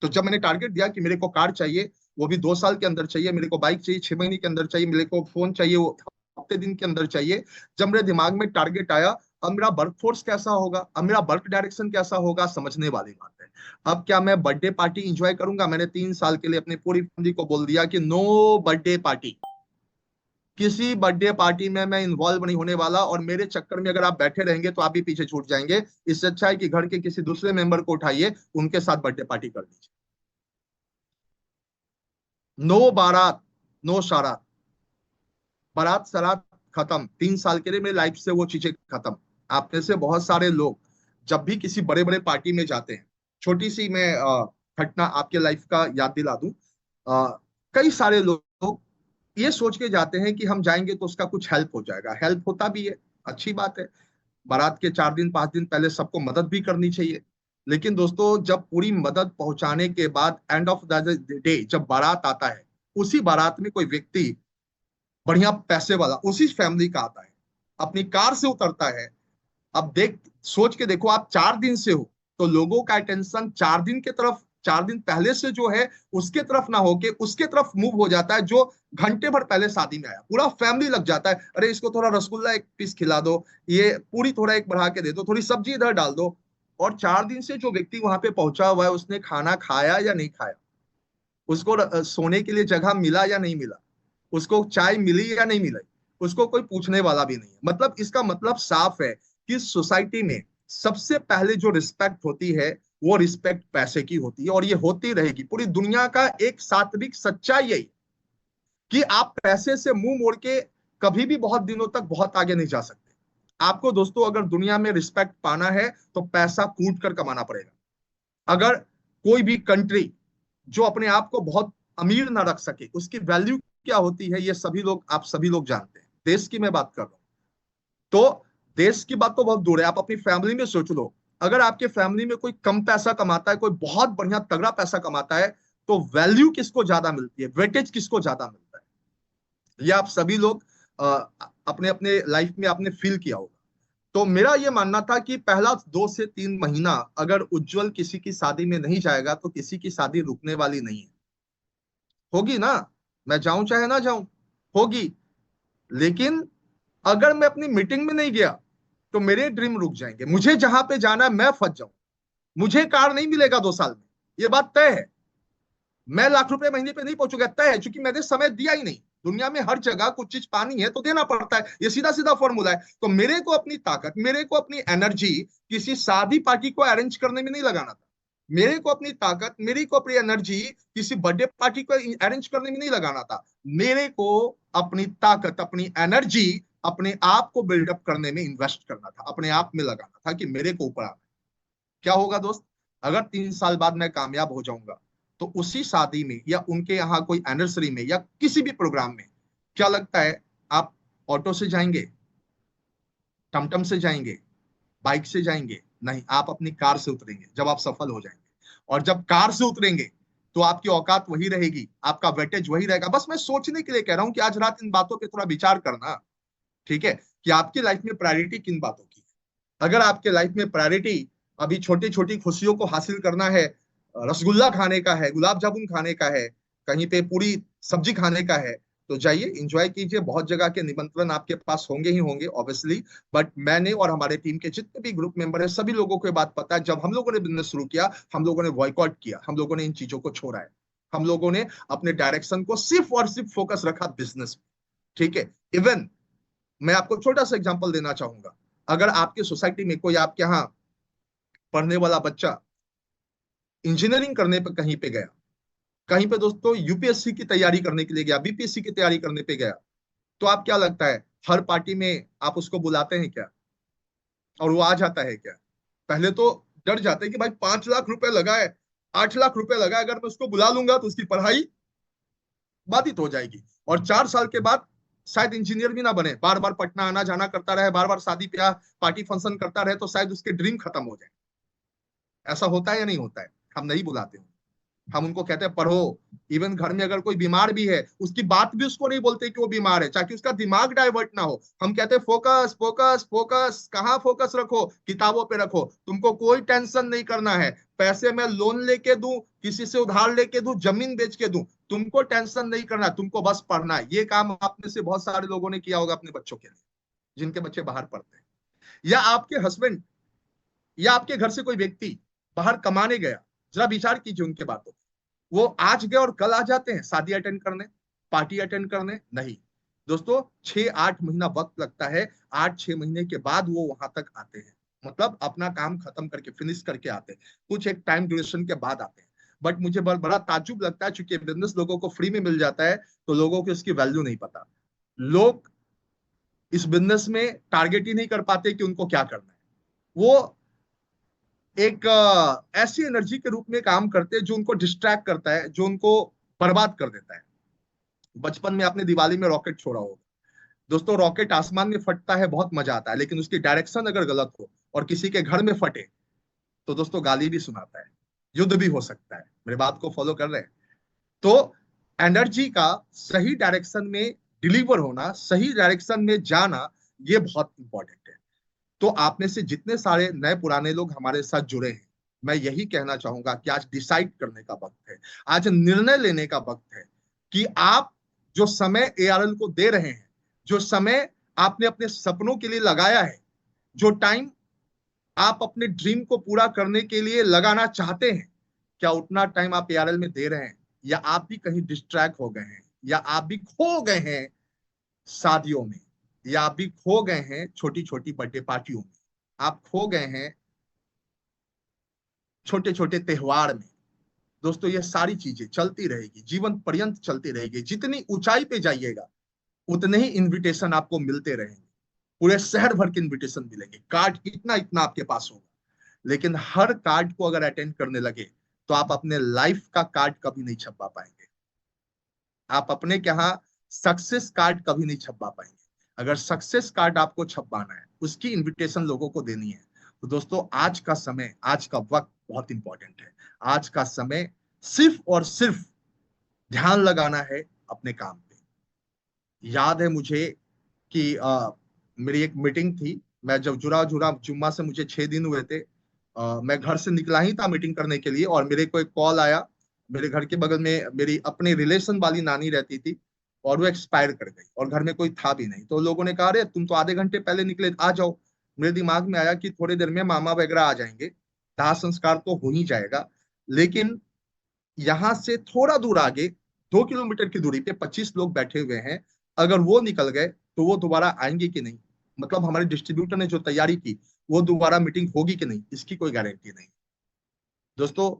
तो जब मैंने टारगेट दिया कि मेरे को कार चाहिए, वो भी 2 साल के अंदर चाहिए, मेरे को बाइक चाहिए 6 महीने के अंदर चाहिए, मेरे को फोन चाहिए वो हफ्ते दिन के अंदर चाहिए, जब मेरे दिमाग में टारगेट आया, अब मेरा वर्क फोर्स कैसा होगा, अब मेरा वर्क डायरेक्शन कैसा होगा, समझने वाली बात है। अब क्या मैं बर्थडे पार्टी इंजॉय करूंगा? मैंने 3 साल के लिए अपनी पूरी फैमिली को बोल दिया कि नो बर्थडे पार्टी, किसी बर्थडे पार्टी में मैं इन्वॉल्व नहीं होने वाला, और मेरे चक्कर में अगर आप बैठे रहेंगे तो आप भी पीछे छूट जाएंगे। इससे अच्छा है कि घर के किसी दूसरे मेंबर को उठाइए, उनके साथ बर्थडे पार्टी कर लीजिए। नो बारात, नो शारात, बारात सरात खत्म। 3 साल के लिए मेरी लाइफ से वो चीजें खत्म। आप में से बहुत सारे लोग जब भी किसी बड़े बड़े पार्टी में जाते हैं, छोटी सी मैं घटना आपके लाइफ का याद दिला दूं। कई सारे लोग ये सोच के जाते हैं कि हम जाएंगे तो उसका कुछ हेल्प हो जाएगा। हेल्प होता भी है, अच्छी बात है, बारात के 4 दिन 5 दिन पहले सबको मदद भी करनी चाहिए। लेकिन दोस्तों जब पूरी मदद पहुंचाने के बाद एंड ऑफ द डे जब बारात आता है, उसी बारात में कोई व्यक्ति बढ़िया पैसे वाला उसी फैमिली का आता है, अपनी कार से उतरता है। अब देख, सोच के देखो, आप 4 दिन से हो, तो लोगों का अटेंशन 4 दिन के तरफ, 4 दिन पहले से जो है उसके तरफ ना होके उसके तरफ मूव हो जाता है, जो घंटे भर पहले शादी में आया। पूरा फैमिली लग जाता है, अरे इसको थोड़ा रसगुल्ला एक पीस खिला दो, ये पूरी थोड़ा एक बढ़ा के दे दो, थोड़ी सब्जी इधर डाल दो। और 4 दिन से जो व्यक्ति वहां पे पहुंचा हुआ है, उसने खाना खाया या नहीं खाया, उसको सोने के लिए जगह मिला या नहीं मिला, उसको चाय मिली या नहीं मिली, उसको कोई पूछने वाला भी नहीं है। मतलब इसका मतलब साफ है कि सोसाइटी में सबसे पहले जो रिस्पेक्ट होती है, वो रिस्पेक्ट पैसे की होती है, और ये होती रहेगी। पूरी दुनिया का एक सात्विक सच्चाई यही कि आप पैसे से मुंह मोड़ के कभी भी बहुत दिनों तक बहुत आगे नहीं जा सकते। आपको दोस्तों अगर दुनिया में रिस्पेक्ट पाना है तो पैसा कूट कर कमाना पड़ेगा। अगर कोई भी कंट्री जो अपने आप को बहुत अमीर ना रख सके, उसकी वैल्यू क्या होती है, ये सभी लोग, आप सभी लोग जानते हैं। देश की मैं बात कर रहा हूं, तो देश की बात तो बहुत दूर है, आप अपनी फैमिली में सोच लो। अगर आपके फैमिली में कोई कम पैसा कमाता है, कोई बहुत बढ़िया तगड़ा पैसा कमाता है, तो वैल्यू किसको ज्यादा मिलती है, वेटेज किसको ज्यादा मिलता है? ये आप सभी लोग अपने अपने लाइफ में आपने फील किया होगा। तो मेरा ये मानना था कि पहला 2 से 3 महीना अगर उज्जवल किसी की शादी में नहीं जाएगा, तो किसी की शादी रुकने वाली नहीं है। होगी ना, मैं जाऊं चाहे ना जाऊं, होगी। लेकिन अगर मैं अपनी मीटिंग में नहीं गया, तो मेरे ड्रीम रुक जाएंगे, मुझे जहां पे जाना है मैं फंस जाऊं, मुझे कार नहीं मिलेगा 2 साल में, ये बात तय है। मैं लाख रुपए महीने पे नहीं पहुंचूंगा, तय है, क्योंकि मैंने समय दिया ही नहीं। दुनिया में हर जगह कुछ चीज पानी है तो देना पड़ता है, ये सीधा सीधा फॉर्मूला है। तो मेरे को अपनी ताकत, मेरे को अपनी एनर्जी किसी शादी पार्टी को अरेंज करने में नहीं लगाना था। मेरे को अपनी ताकत, मेरी को अपनी एनर्जी किसी बर्थडे पार्टी को अरेंज करने में नहीं लगाना था। मेरे को अपनी ताकत, अपनी एनर्जी अपने आप को बिल्डअप करने में इन्वेस्ट करना था, अपने आप में लगाना था कि मेरे को ऊपर आना। क्या होगा दोस्त, अगर 3 साल बाद मैं कामयाब हो जाऊंगा, तो उसी शादी में या उनके यहाँ कोई एनिवर्सरी में या किसी भी प्रोग्राम में, क्या लगता है आप ऑटो से जाएंगे, टमटम से जाएंगे, बाइक से जाएंगे? नहीं, आप अपनी कार से उतरेंगे जब आप सफल हो जाएंगे। और जब कार से उतरेंगे तो आपकी औकात वही रहेगी, आपका वेटेज वही रहेगा। बस मैं सोचने के लिए कह रहा हूं कि आज रात इन बातों पे थोड़ा विचार करना, ठीक है, कि आपकी लाइफ में प्रायोरिटी किन बातों की है। अगर आपके लाइफ में प्रायोरिटी अभी छोटी छोटी खुशियों को हासिल करना है, रसगुल्ला खाने का है, गुलाब जामुन खाने का है, कहीं पे पूरी सब्जी खाने का है, तो जाइए एंजॉय कीजिए। बहुत जगह के निमंत्रण आपके पास होंगे ही होंगे ऑब्वियसली। बट मैंने और हमारे टीम के जितने भी ग्रुप मेंबर है, सभी लोगों को ये बात पता है, जब हम लोगों ने बिजनेस शुरू किया, हम लोगों ने बॉयकॉट किया, हम लोगों ने इन चीजों को छोड़ा है। हम लोगों ने अपने डायरेक्शन को सिर्फ और सिर्फ फोकस रखा बिजनेस में। ठीक है। इवन मैं आपको छोटा सा एग्जांपल देना चाहूंगा। अगर आपकी सोसाइटी में कोई आपके यहाँ पढ़ने वाला बच्चा इंजीनियरिंग करने पर कहीं पे गया, कहीं पे दोस्तों यूपीएससी की तैयारी करने के लिए गया, बीपीएससी की तैयारी करने पे गया, तो आप क्या लगता है हर पार्टी में आप उसको बुलाते हैं क्या? और वो आ जाता है क्या? पहले तो डर जाते हैं कि भाई 5 लाख रुपए लगा है, 8 लाख रुपए लगा है, अगर मैं उसको बुला लूंगा तो उसकी पढ़ाई बाधित हो जाएगी, और 4 साल के बाद शायद इंजीनियर भी ना बने, बार बार पटना आना जाना करता रहे, बार बार शादी ब्याह पार्टी फंक्शन करता रहे, तो शायद उसके ड्रीम खत्म हो जाए। ऐसा होता है या नहीं होता है? हम नहीं बुलाते हैं, हम उनको कहते हैं पढ़ो। इवन घर में अगर कोई बीमार भी है, उसकी बात भी उसको नहीं बोलते कि वो बीमार है, ताकि उसका दिमाग डाइवर्ट ना हो। हम कहते हैं फोकस फोकस फोकस। कहाँ फोकस रखो? किताबों पे रखो। तुमको कोई टेंशन नहीं करना है, पैसे मैं लोन लेके दूं, किसी से उधार लेके दूं, जमीन बेच के दूं, तुमको टेंशन नहीं करना, तुमको बस पढ़ना है। ये काम आप में से बहुत सारे लोगों ने किया होगा अपने बच्चों के लिए, जिनके बच्चे बाहर पढ़ते हैं। या आपके हस्बैंड या आपके घर से कोई व्यक्ति बाहर कमाने गया, जरा विचार कीजिए उनके बातों। वो आज गए और कल आ जाते हैं शादी अटेंड करने, पार्टी अटेंड करने? नहीं दोस्तों, 6-8 महीना वक्त लगता है। 8-6 महीने के बाद वो वहां तक आते हैं, मतलब अपना काम खत्म करके फिनिश करके आते हैं, कुछ एक टाइम ड्यूरेशन के बाद आते हैं। बट मुझे बड़ा ताज्जुब लगता है, चूंकि बिजनेस लोगों को फ्री में मिल जाता है, तो लोगों को इसकी वैल्यू नहीं पता। लोग इस बिजनेस में टारगेट ही नहीं कर पाते कि उनको क्या करना है। वो एक ऐसी एनर्जी के रूप में काम करते हैं जो उनको डिस्ट्रैक्ट करता है, जो उनको बर्बाद कर देता है। बचपन में आपने दिवाली में रॉकेट छोड़ा होगा दोस्तों। रॉकेट आसमान में फटता है, बहुत मजा आता है, लेकिन उसकी डायरेक्शन अगर गलत हो और किसी के घर में फटे, तो दोस्तों गाली भी सुनाता है, युद्ध भी हो सकता है। मेरे बात को फॉलो कर रहे हैं? तो एनर्जी का सही डायरेक्शन में डिलीवर होना, सही डायरेक्शन में जाना, ये बहुत इंपॉर्टेंट है। तो आप में से जितने सारे नए पुराने लोग हमारे साथ जुड़े हैं, मैं यही कहना चाहूंगा कि आज डिसाइड करने का वक्त है, आज निर्णय लेने का वक्त है कि आप जो समय एआरएल को दे रहे हैं, जो समय आपने अपने सपनों के लिए लगाया है, जो टाइम आप अपने ड्रीम को पूरा करने के लिए लगाना चाहते हैं, क्या उतना टाइम आप एआरएल में दे रहे हैं? या आप भी कहीं डिस्ट्रैक्ट हो गए हैं? या आप भी खो गए हैं शादियों में? या आप भी खो गए हैं छोटी छोटी बर्थडे पार्टियों में? आप खो गए हैं छोटे छोटे त्योहार में? दोस्तों ये सारी चीजें चलती रहेगी, जीवन पर्यंत चलती रहेगी। जितनी ऊंचाई पे जाइएगा, उतने ही इनविटेशन आपको मिलते रहेंगे, पूरे शहर भर के इनविटेशन मिलेंगे, कार्ड इतना इतना आपके पास होगा। लेकिन हर कार्ड को अगर अटेंड करने लगे, तो आप अपने लाइफ का कार्ड कभी नहीं छपवा पाएंगे। आप अपने यहाँ सक्सेस कार्ड कभी नहीं छपवा पाएंगे। अगर सक्सेस कार्ड आपको छपवाना है, उसकी इनविटेशन लोगों को देनी है, तो दोस्तों आज का समय, आज का वक्त बहुत इंपॉर्टेंट है। आज का समय सिर्फ और सिर्फ ध्यान लगाना है अपने काम पे। याद है मुझे कि मेरी एक मीटिंग थी। मैं जब जुड़ा जुड़ा जुम्मा से मुझे 6 दिन हुए थे, मैं घर से निकला ही था मीटिंग करने के लिए, और मेरे को एक कॉल आया। मेरे घर के बगल में मेरी अपने रिलेशन वाली नानी रहती थी, और वो एक्सपायर कर गई, और घर में कोई था भी नहीं। तो लोगों ने कहा अरे तुम तो आधे घंटे पहले निकले, आ जाओ। मेरे दिमाग में आया कि थोड़ी देर में मामा वगैरह आ जाएंगे, दाह संस्कार तो हो ही जाएगा। लेकिन यहाँ से थोड़ा दूर आगे 2 किलोमीटर की दूरी पे 25 लोग बैठे हुए हैं। अगर वो निकल गए तो वो दोबारा आएंगे कि नहीं, मतलब हमारे डिस्ट्रीब्यूटर ने जो तैयारी की, वो दोबारा मीटिंग होगी कि नहीं, इसकी कोई गारंटी नहीं। दोस्तों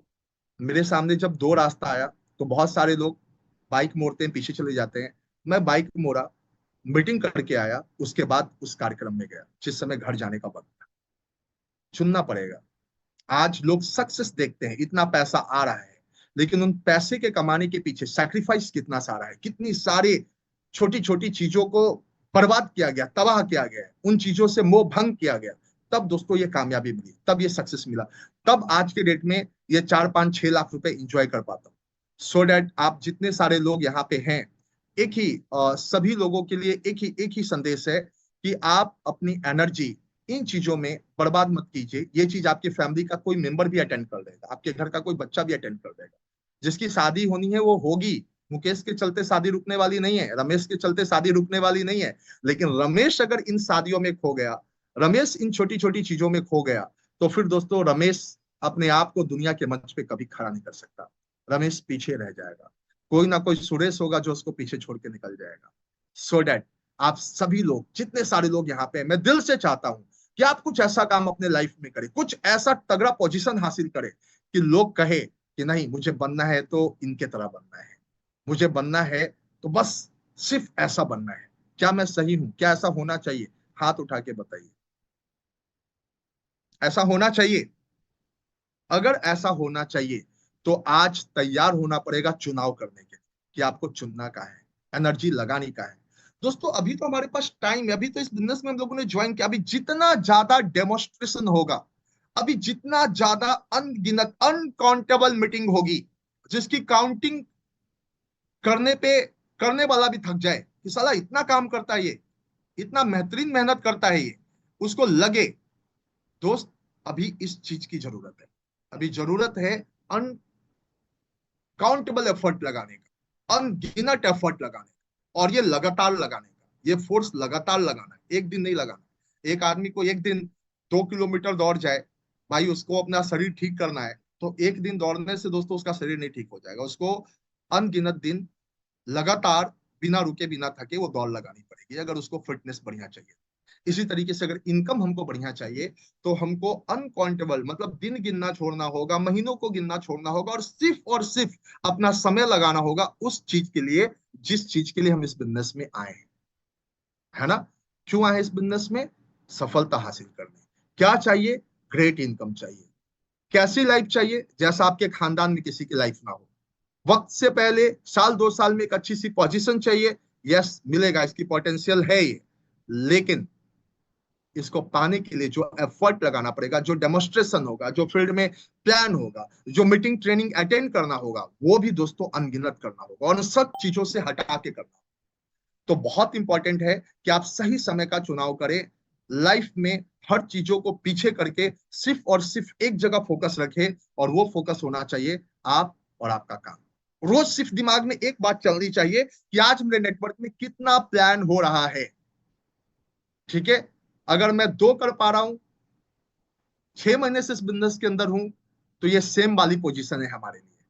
मेरे सामने जब दो रास्ता आया, तो बहुत सारे लोग बाइक मोड़ते हैं, पीछे चले जाते हैं। मैं बाइक मोड़ा, मीटिंग करके आया, उसके बाद उस कार्यक्रम में गया जिस समय घर जाने का वक्त था। चुनना पड़ेगा। आज लोग सक्सेस देखते हैं, इतना पैसा आ रहा है, लेकिन उन पैसे के कमाने के पीछे सैक्रिफाइस कितना सारा है, कितनी सारी छोटी छोटी चीजों को बर्बाद किया गया, तबाह किया गया, उन चीजों से मोह भंग किया गया। तब दोस्तों ये कामयाबी मिली, तब ये सक्सेस मिला, तब आज के डेट में ये 4-5-6 लाख रुपए इंजॉय कर पाता हूँ। सो डैट आप जितने सारे लोग यहाँ पे हैं, एक ही सभी लोगों के लिए एक ही संदेश है कि आप अपनी एनर्जी इन चीजों में बर्बाद मत कीजिए। ये चीज आपके फैमिली का कोई मेंबर भी अटेंड कर देगा, आपके घर का कोई बच्चा भी अटेंड कर देगा। जिसकी शादी होनी है वो होगी। मुकेश के चलते शादी रुकने वाली नहीं है, रमेश के चलते शादी रुकने वाली नहीं है। लेकिन रमेश अगर इन शादियों में खो गया, रमेश इन छोटी छोटी चीजों में खो गया, तो फिर दोस्तों रमेश अपने आप को दुनिया के मंच पे कभी खड़ा नहीं कर सकता। रमेश पीछे रह जाएगा। कोई ना कोई सुरेश होगा जो उसको पीछे छोड़ के निकल जाएगा। सो डैट आप सभी लोग, जितने सारे लोग यहाँ पे, मैं दिल से चाहता हूं कि आप कुछ ऐसा काम अपने लाइफ में करें, कुछ ऐसा तगड़ा पोजीशन हासिल करें कि लोग कहे कि नहीं, मुझे बनना है तो इनके तरह बनना है, मुझे बनना है तो बस सिर्फ ऐसा बनना है। क्या मैं सही हूं? क्या ऐसा होना चाहिए? हाथ उठा के बताइए। ऐसा होना चाहिए? अगर ऐसा होना चाहिए तो आज तैयार होना पड़ेगा चुनाव करने के लिए कि आपको चुनना का है, एनर्जी लगाने का है। दोस्तों अभी तो हमारे पास टाइम है, अभी तो इस बिजनेस में हम लोगों ने ज्वाइन किया। अभी जितना ज्यादा डेमोन्स्ट्रेशन होगा, अभी जितना ज्यादा अनगिनत अनकाउंटेबल मीटिंग होगी, जिसकी काउंटिंग करने पे करने वाला भी थक जाए कि साला इतना काम करता है ये, इतना बेहतरीन मेहनत करता है ये, उसको लगे। दोस्त अभी इस चीज की जरूरत है। अभी जरूरत है अनकाउंटेबल एफर्ट लगाने का, अनगिनत एफर्ट लगाने का, और ये लगातार लगाने का। ये फोर्स लगातार लगाना है, एक दिन नहीं लगाना। एक आदमी को एक दिन 2 किलोमीटर दौड़ जाए, भाई उसको अपना शरीर ठीक करना है, तो एक दिन दौड़ने से दोस्तों उसका शरीर नहीं ठीक हो जाएगा। उसको अनगिनत दिन लगातार बिना रुके बिना थके वो दौड़ लगानी पड़ेगी अगर उसको फिटनेस बढ़िया चाहिए। इसी तरीके से अगर इनकम हमको बढ़िया चाहिए तो हमको अनकाउंटेबल मतलब दिन गिनना छोड़ना होगा, महीनों को गिनना छोड़ना होगा, और सिर्फ अपना समय लगाना होगा उस चीज के लिए जिस चीज के लिए हम इस बिजनेस में आए हैं। है ना? क्यों आए इस बिजनेस में? सफलता हासिल करने। क्या चाहिए? ग्रेट इनकम चाहिए। कैसी लाइफ चाहिए? जैसा आपके खानदान में किसी की लाइफ ना हो। वक्त से पहले 1-2 साल में एक अच्छी सी पोजीशन चाहिए। यस मिलेगा, इसकी पोटेंशियल है ये। लेकिन इसको पाने के लिए जो एफर्ट लगाना पड़ेगा, जो डेमोन्स्ट्रेशन होगा, जो फील्ड में प्लान होगा, जो मीटिंग ट्रेनिंग अटेंड करना होगा, वो भी दोस्तों अनगिनत करना होगा और उन सब चीजों से हटा के करना होगा। तो बहुत इंपॉर्टेंट है कि आप सही समय का चुनाव करें। लाइफ में हर चीजों को पीछे करके सिर्फ और सिर्फ एक जगह फोकस रखें, और वो फोकस होना चाहिए आप और आपका काम। रोज सिर्फ दिमाग में एक बात चलनी चाहिए कि आज मेरे नेटवर्क में कितना प्लान हो रहा है। ठीक है? अगर मैं 2 कर पा रहा हूं, 6 महीने से इस बिजनेस के अंदर हूं, तो ये सेम वाली पोजीशन है हमारे लिए।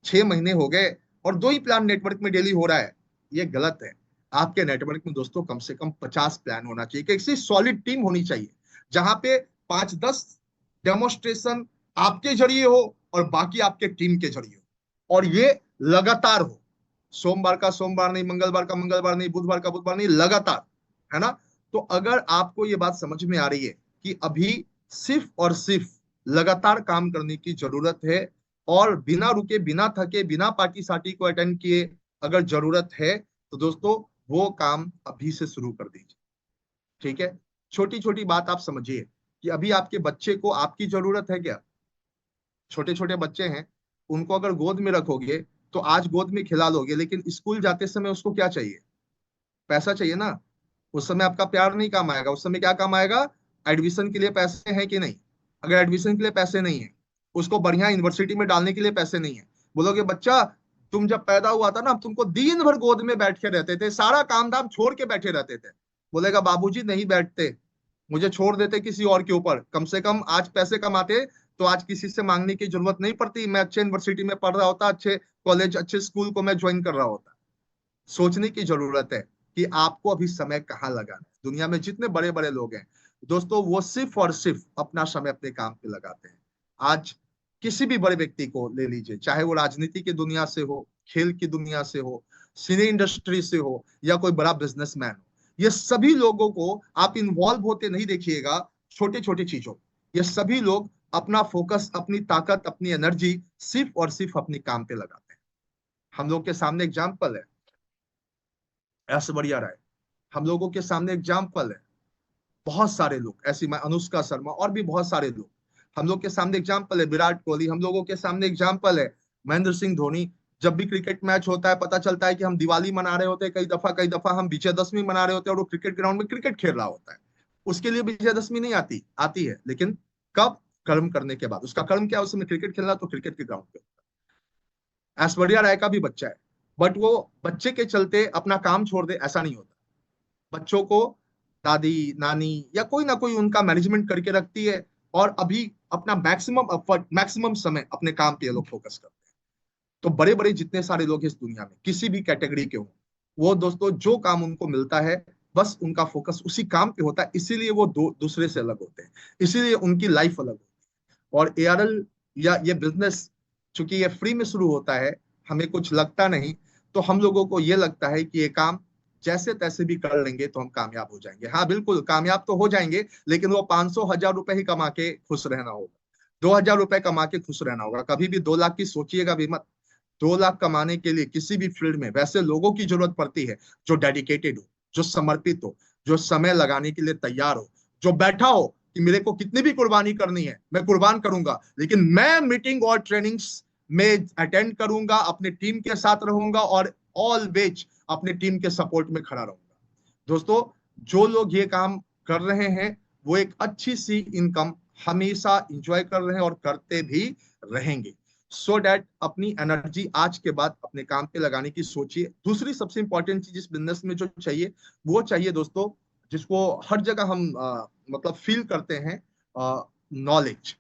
6 महीने हो गए और 2 ही प्लान नेटवर्क में डेली हो रहा है, ये गलत है। आपके नेटवर्क में दोस्तों कम से कम 50 प्लान होना चाहिए। कैसी सॉलिड टीम होनी चाहिए जहां पे 5-10 डेमोन्स्ट्रेशन आपके जरिए हो और बाकी आपके टीम के जरिए हो, और ये लगातार हो। सोमवार का सोमवार नहीं, मंगलवार का मंगलवार नहीं, बुधवार का बुधवार नहीं, लगातार। है ना? तो अगर आपको ये बात समझ में आ रही है कि अभी सिर्फ और सिर्फ लगातार काम करने की जरूरत है, और बिना रुके बिना थके बिना पार्टी साटी को अटेंड किए अगर जरूरत है, तो दोस्तों वो काम अभी से शुरू कर दीजिए। ठीक है? छोटी छोटी बात आप समझिए कि अभी आपके बच्चे को आपकी जरूरत है क्या? छोटे छोटे बच्चे हैं, उनको अगर गोद में रखोगे तो आज गोद में खिला लोगे, लेकिन स्कूल जाते समय उसको क्या चाहिए? पैसा चाहिए ना। उस समय आपका प्यार नहीं काम आएगा, उस समय क्या काम आएगा? एडमिशन के लिए पैसे हैं कि नहीं? अगर एडमिशन के लिए पैसे नहीं है, उसको बढ़िया यूनिवर्सिटी में डालने के लिए पैसे नहीं है, बोलोगे बच्चा तुम जब पैदा हुआ था ना, तुमको दिन भर गोद में बैठ के रहते थे, सारा काम धाम छोड़ के बैठे रहते थे। बोलेगा बाबूजी नहीं बैठते, मुझे छोड़ देते किसी और के ऊपर, कम से कम आज पैसे कमाते तो आज किसी से मांगने की जरूरत नहीं पड़ती, मैं अच्छे यूनिवर्सिटी में पढ़ रहा होता, अच्छे कॉलेज अच्छे स्कूल को मैं ज्वाइन कर रहा होता। सोचने की जरूरत है कि आपको अभी समय कहाँ लगाना है। दुनिया में जितने बड़े बड़े लोग हैं दोस्तों, वो सिर्फ और सिर्फ अपना समय अपने काम पे लगाते हैं। आज किसी भी बड़े व्यक्ति को ले लीजिए, चाहे वो राजनीति की दुनिया से हो, खेल की दुनिया से हो, सिने इंडस्ट्री से हो, या कोई बड़ा बिजनेसमैन हो, ये सभी लोगों को आप इन्वॉल्व होते नहीं देखिएगा छोटे छोटे चीजों। ये सभी लोग अपना फोकस, अपनी ताकत, अपनी एनर्जी सिर्फ और सिर्फ अपने काम पे लगाते हैं। हम लोग के सामने एग्जाम्पल है ऐश्वर्या राय, हम लोगों के सामने एग्जाम्पल है बहुत सारे लोग ऐसी, मैं अनुष्का शर्मा और भी बहुत सारे लोग हम लोग के सामने एग्जाम्पल है। विराट कोहली हम लोगों के सामने एग्जाम्पल है। महेंद्र सिंह धोनी, जब भी क्रिकेट मैच होता है पता चलता है कि हम दिवाली मना रहे होते हैं, कई दफा हम विजयदशमी मना रहे होते हैं और वो क्रिकेट ग्राउंड में क्रिकेट खेल रहा होता है। उसके लिए विजयदशमी नहीं आती, आती है, लेकिन कब? कर्म करने के बाद। उसका कर्म क्या है? उसमें क्रिकेट खेलना, तो क्रिकेट के ग्राउंड पे। ऐश्वर्या राय का भी बच्चा है, बट वो बच्चे के चलते अपना काम छोड़ दे, ऐसा नहीं होता। बच्चों को दादी नानी या कोई ना कोई उनका मैनेजमेंट करके रखती है, और अभी अपना मैक्सिमम एफर्ट, मैक्सिमम समय अपने काम पे ये लोग फोकस करते हैं। तो बड़े बड़े जितने सारे लोग इस दुनिया में किसी भी कैटेगरी के हों, वो दोस्तों जो काम उनको मिलता है, बस उनका फोकस उसी काम पे होता है, इसीलिए वो दूसरे से अलग होते हैं, इसीलिए उनकी लाइफ अलग होती है। और एआरएल या ये बिजनेस, चूंकि ये फ्री में शुरू होता है, हमें कुछ लगता नहीं, तो हम लोगों को ये लगता है कि ये काम जैसे तैसे भी कर लेंगे तो हम कामयाब हो जाएंगे। हाँ बिल्कुल कामयाब तो हो जाएंगे, लेकिन वो 500,000 रुपए ही कमा के खुश रहना होगा, 2,000 रुपए कमा के खुश रहना होगा। कभी भी 2 लाख की सोचिएगा भी मत। 2 लाख कमाने के लिए किसी भी फील्ड में वैसे लोगों की जरूरत पड़ती है जो डेडिकेटेड हो, जो समर्पित हो, जो समय लगाने के लिए तैयार हो, जो बैठा हो कि मेरे को कितनी भी कुर्बानी करनी है मैं कुर्बान करूंगा, लेकिन मैं मीटिंग और ट्रेनिंग्स में अटेंड करूंगा, अपने टीम के साथ रहूंगा और ऑलवेज अपने टीम के सपोर्ट में खड़ा रहूंगा। दोस्तों, जो लोग ये काम कर रहे हैं वो एक अच्छी सी इनकम हमेशा इंजॉय कर रहे हैं और करते भी रहेंगे। सो डैट अपनी एनर्जी आज के बाद अपने काम पे लगाने की सोचिए। दूसरी सबसे इंपॉर्टेंट चीज इस बिजनेस में जो चाहिए, वो चाहिए दोस्तों, जिसको हर जगह हम मतलब फील करते हैं, नॉलेज।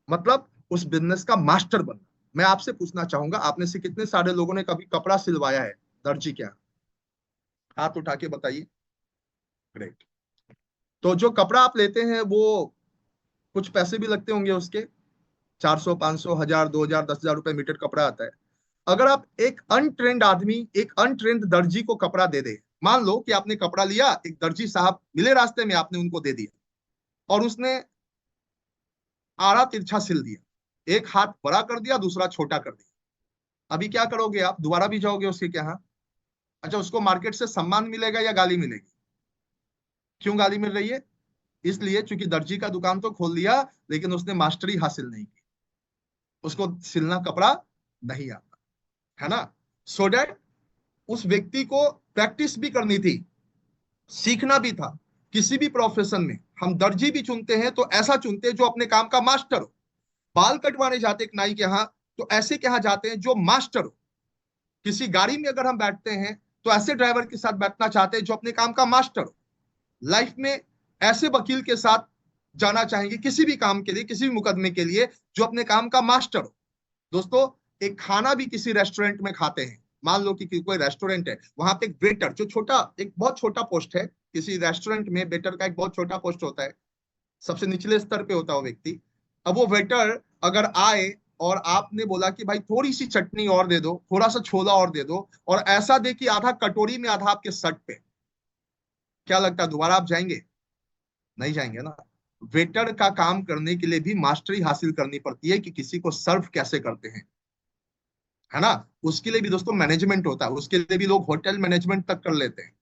मतलब उस बिजनेस का मास्टर बनना। मैं आपसे पूछना चाहूंगा, आप में से कितने सारे लोगों ने कभी कपड़ा सिलवाया है दर्जी के यहाँ? हाथ उठा के बताइए। ग्रेट। तो जो कपड़ा आप लेते हैं वो कुछ पैसे भी लगते होंगे उसके, 400 500 1000 2000 10,000 रुपए मीटर कपड़ा आता है। अगर आप एक अनट्रेंड आदमी, एक अनट्रेंड दर्जी को कपड़ा दे दे, मान लो कि आपने कपड़ा लिया, एक दर्जी साहब मिले रास्ते में, आपने उनको दे दिया और उसने आड़ा तिरछा सिल दिया, एक हाथ बड़ा कर दिया दूसरा छोटा कर दिया। अभी क्या करोगे आप? दोबारा भी जाओगे उसके क्या? हाँ। अच्छा, उसको मार्केट से सम्मान मिलेगा या गाली मिलेगी? क्यों गाली मिल रही है? इसलिए चूंकि दर्जी का दुकान तो खोल दिया, लेकिन उसने मास्टरी हासिल नहीं की, उसको सिलना कपड़ा नहीं आता, है ना। सो डैट उस व्यक्ति को प्रैक्टिस भी करनी थी, सीखना भी था। किसी भी प्रोफेशन में हम दर्जी भी चुनते हैं तो ऐसा चुनते हैं जो अपने काम का मास्टर हो। बाल कटवाने जाते एक नाई के यहाँ, तो ऐसे के यहाँ जाते हैं जो मास्टर हो। किसी गाड़ी में अगर हम बैठते हैं तो ऐसे ड्राइवर के साथ बैठना चाहते हैं जो अपने काम का मास्टर हो। लाइफ में ऐसे वकील के साथ जाना चाहेंगे किसी भी काम के लिए, किसी भी मुकदमे के लिए, जो अपने काम का मास्टर हो। दोस्तों, एक खाना भी किसी रेस्टोरेंट में खाते हैं, मान लो कि कोई रेस्टोरेंट है, वहां पे एक वेटर, जो छोटा, एक बहुत छोटा पोस्ट है किसी रेस्टोरेंट में, वेटर का एक बहुत छोटा पोस्ट होता है, सबसे निचले स्तर पे होता है वो व्यक्ति। अब वो वेटर अगर आए और आपने बोला कि भाई थोड़ी सी चटनी और दे दो, थोड़ा सा छोला और दे दो, और ऐसा दे कि आधा कटोरी में आधा आपके शर्ट पे, क्या लगता है दोबारा आप जाएंगे? नहीं जाएंगे ना। वेटर का काम करने के लिए भी मास्टरी हासिल करनी पड़ती है कि किसी को सर्व कैसे करते हैं, है ना। उसके लिए भी दोस्तों मैनेजमेंट होता है, उसके लिए भी लोग होटल मैनेजमेंट तक कर लेते हैं।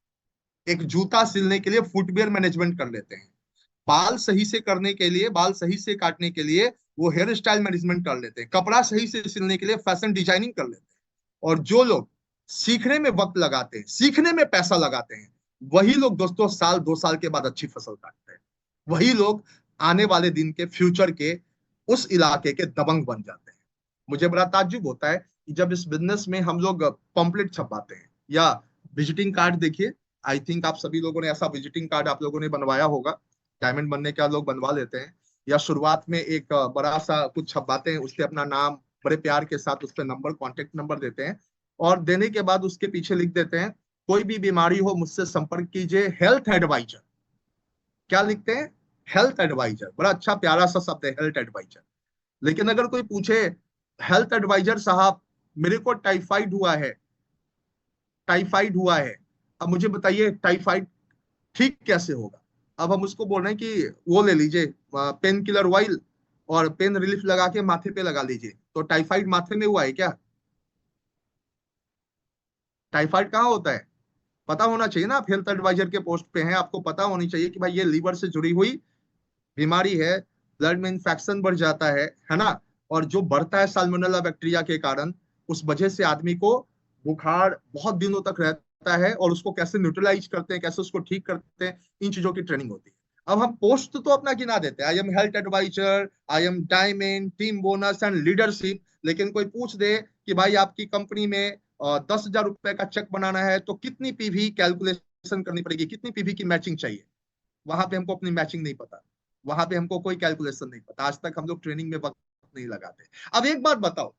एक जूता सिलने के लिए फुटवेयर मैनेजमेंट कर लेते हैं। बाल सही से करने के लिए, बाल सही से काटने के लिए वो हेयर स्टाइल मैनेजमेंट कर लेते हैं। कपड़ा सही से सिलने के लिए फैशन डिजाइनिंग कर लेते हैं। और जो लोग सीखने में वक्त लगाते हैं, सीखने में पैसा लगाते हैं, वही लोग दोस्तों साल 2 साल के बाद अच्छी फसल काटते हैं। वही लोग आने वाले दिन के, फ्यूचर के, उस इलाके के दबंग बन जाते हैं। मुझे बड़ा ताज्जुब होता है कि जब इस बिजनेस में हम लोग पंपलेट छपवाते हैं या विजिटिंग कार्ड, देखिए, आई थिंक आप सभी लोगों ने ऐसा विजिटिंग कार्ड आप लोगों ने बनवाया होगा। डायमंड बनने के लोग बनवा लेते हैं, या शुरुआत में एक बड़ा सा कुछ छपवाते हैं, उससे अपना नाम बड़े प्यार के साथ, उस पर नंबर, कॉन्टेक्ट नंबर देते हैं, और देने के बाद उसके पीछे लिख देते हैं, कोई भी बीमारी हो मुझसे संपर्क कीजिए, हेल्थ एडवाइजर। क्या लिखते हैं? Health advisor. बड़ा अच्छा प्यारा सा शब्द है, हेल्थ एडवाइजर। लेकिन अगर कोई पूछे, हेल्थ एडवाइजर साहब मेरे को टाइफाइड हुआ है, टाइफाइड हुआ है, अब मुझे बताइए टाइफाइड ठीक कैसे होगा? अब हम उसको बोल रहे हैं कि वो ले लीजिए पेन किलर ऑयल, और पेन रिलीफ लगा के माथे पे लगा लीजिए, तो टाइफाइड माथे में हुआ है क्या? टाइफाइड कहाँ होता है? पता होना चाहिए ना। आप हेल्थ एडवाइजर के पोस्ट पे हैं, आपको पता होनी चाहिए कि भाई ये लीवर से जुड़ी हुई बीमारी है, ब्लड में इंफेक्शन बढ़ जाता है ना। और जो बढ़ता है साल्मोनेला बैक्टीरिया के कारण, उस वजह से आदमी को बुखार बहुत दिनों तक रहता है, और उसको कैसे न्यूट्रलाइज करते हैं, कैसे उसको ठीक करते हैं, इन चीजों की ट्रेनिंग होती है। अब हम पोस्ट तो अपना गिना देते हैं, I am health advisor, I am diamond, team bonus and leadership. लेकिन कोई पूछ दे कि भाई आपकी कंपनी में 10,000 रुपए का चेक बनाना है तो कितनी पीवी कैलकुलेशन करनी पड़ेगी, कितनी पीवी की मैचिंग चाहिए, वहां पे हमको अपनी मैचिंग नहीं पता, वहां पे हमको कोई कैलकुलेशन नहीं पता। आज तक हम लोग ट्रेनिंग में वक्त नहीं लगाते। अब एक बात बताओ,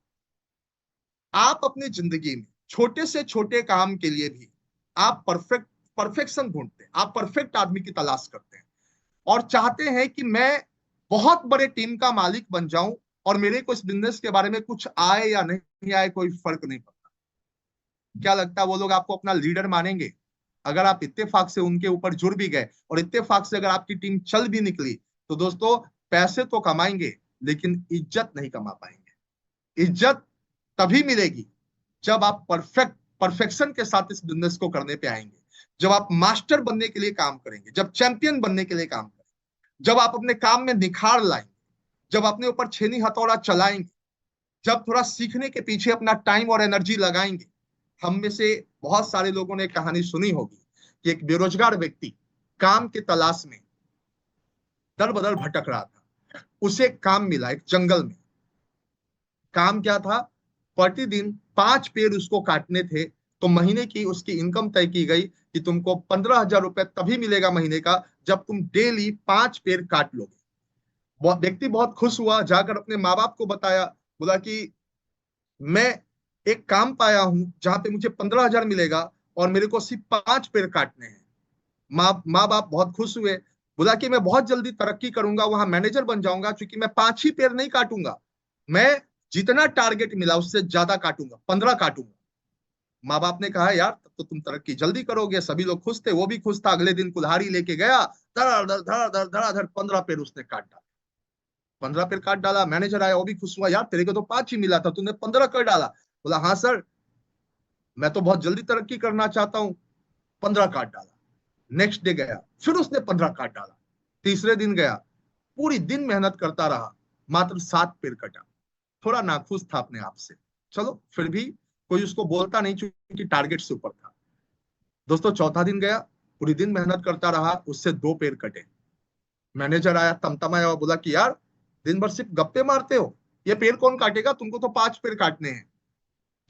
आप अपनी जिंदगी में छोटे से छोटे काम के लिए भी आप परफेक्शन ढूंढते हैं, आप परफेक्ट आदमी की तलाश करते हैं और चाहते हैं कि मैं बहुत बड़े टीम का मालिक बन जाऊं और मेरे को इस बिजनेस के बारे में कुछ आए या नहीं आए कोई फर्क नहीं पड़ता। क्या लगता है वो लोग आपको अपना लीडर मानेंगे? अगर आप इत्तेफाक से उनके ऊपर जुड़ भी गए और इत्तेफाक से अगर आपकी टीम चल भी निकली, तो दोस्तों पैसे तो कमाएंगे लेकिन इज्जत नहीं कमा पाएंगे। इज्जत तभी मिलेगी जब आप परफेक्शन के साथ इस बिजनेस को करने पे आएंगे, जब आप मास्टर बनने के लिए काम करेंगे, जब चैंपियन बनने के लिए काम करेंगे, जब आप अपने काम में निखार लाएंगे, जब अपने ऊपर छेनी हथौड़ा चलाएंगे, जब थोड़ा सीखने के पीछे अपना टाइम और एनर्जी लगाएंगे। हम में से बहुत सारे लोगों ने कहानी सुनी होगी कि एक बेरोजगार व्यक्ति काम की तलाश में दर बदर भटक रहा था। उसे काम मिला एक जंगल में। काम क्या था? प्रतिदिन 5 पेड़ उसको काटने थे। तो महीने की उसकी इनकम तय की गई कि तुमको 15,000 रुपए तभी मिलेगा महीने का जब तुम डेली 5 पेड़ काट लोगे। व्यक्ति बहुत खुश हुआ, जाकर अपने माँ बाप को बताया, बोला कि मैं एक काम पाया हूं जहां पे मुझे 15,000 मिलेगा और मेरे को सिर्फ 5 पेड़ काटने हैं। माँ बाप बहुत खुश हुए। बोला कि मैं बहुत जल्दी तरक्की करूंगा, वहां मैनेजर बन जाऊंगा, क्योंकि मैं 5 ही पेड़ नहीं काटूंगा, मैं जितना टारगेट मिला उससे ज्यादा काटूंगा, 15 काटूंगा। माँ बाप ने कहा यार तब तो तुम तरक्की जल्दी करोगे। सभी लोग खुश थे, वो भी खुश था। अगले दिन कुल्हाड़ी लेके गया, धड़ाधड़ धड़ाधड़ धड़ाधड़ 15 पेड़ उसने काट डाला। 15 पेड़ काट डाला। मैनेजर आया, वो भी खुश हुआ, यार तेरे को तो 5 ही मिला था, तूने 15 कर डाला। बोला हाँ सर, मैं तो बहुत जल्दी तरक्की करना चाहता हूँ। 15 काट डाला। नेक्स्ट डे गया, फिर उसने 15 काट डाला। तीसरे दिन गया, पूरी दिन मेहनत करता रहा, मात्र 7 पेड़ कटा। थोड़ा नाखुश था अपने आप से। चलो फिर भी कोई उसको बोलता नहीं क्योंकि टारगेट से ऊपर था। दोस्तों चौथा दिन गया, पूरी दिन मेहनत करता रहा, उससे 2 पेड़ कटे। मैनेजर आया, तमतमाया और बोला कि यार दिन भर सिर्फ गप्पे मारते हो, ये पेड़ कौन काटेगा, तुमको तो 5 पेड़ काटने हैं।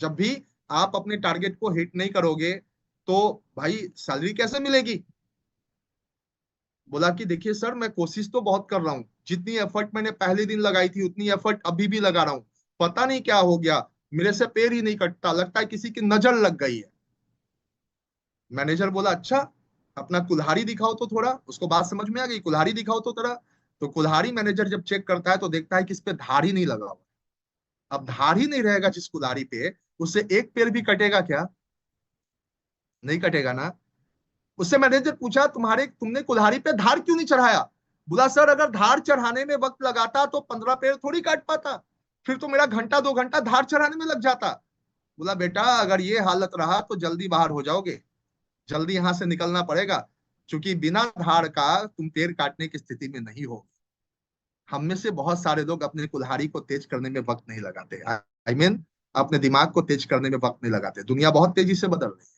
जब भी आप अपने टारगेट को हिट नहीं करोगे तो भाई सैलरी कैसे मिलेगी? बोला कि देखिए सर, मैं कोशिश तो बहुत कर रहा हूँ, जितनी एफर्ट मैंने पहले दिन लगाई थी उतनी एफर्ट अभी भी लगा रहा हूँ, पता नहीं क्या हो गया, मेरे से पैर ही नहीं कटता, लगता है किसी की नजर लग गई है। मैनेजर बोला अच्छा, अपना कुल्हाड़ी दिखाओ तो थोड़ा। उसको बात समझ में आ गई, कुल्हाड़ी दिखाओ तो थोड़ा। तो कुल्हाड़ी मैनेजर जब चेक करता है तो देखता है कि इस पे धार ही नहीं लगा हुआ। अब धार ही नहीं रहेगा जिस कुल्हाड़ी पे, उससे एक पेड़ भी कटेगा क्या? नहीं कटेगा ना। उससे मैनेजर पूछा तुमने कुल्हाड़ी पे धार क्यों नहीं चढ़ाया? बोला सर, अगर धार चढ़ाने में वक्त लगाता तो 15 पेड़ थोड़ी काट पाता, फिर तो मेरा घंटा 2 घंटा धार चढ़ाने में लग जाता। बोला बेटा, अगर ये हालत रहा तो जल्दी बाहर हो जाओगे, जल्दी यहां से निकलना पड़ेगा, क्योंकि बिना धार का तुम पेड़ काटने की स्थिति में नहीं हो। हम में से बहुत सारे लोग अपने कुल्हाड़ी को तेज करने में वक्त नहीं लगाते। आई मीन अपने दिमाग को तेज करने में वक्त नहीं लगाते। दुनिया बहुत तेजी से बदल रही है।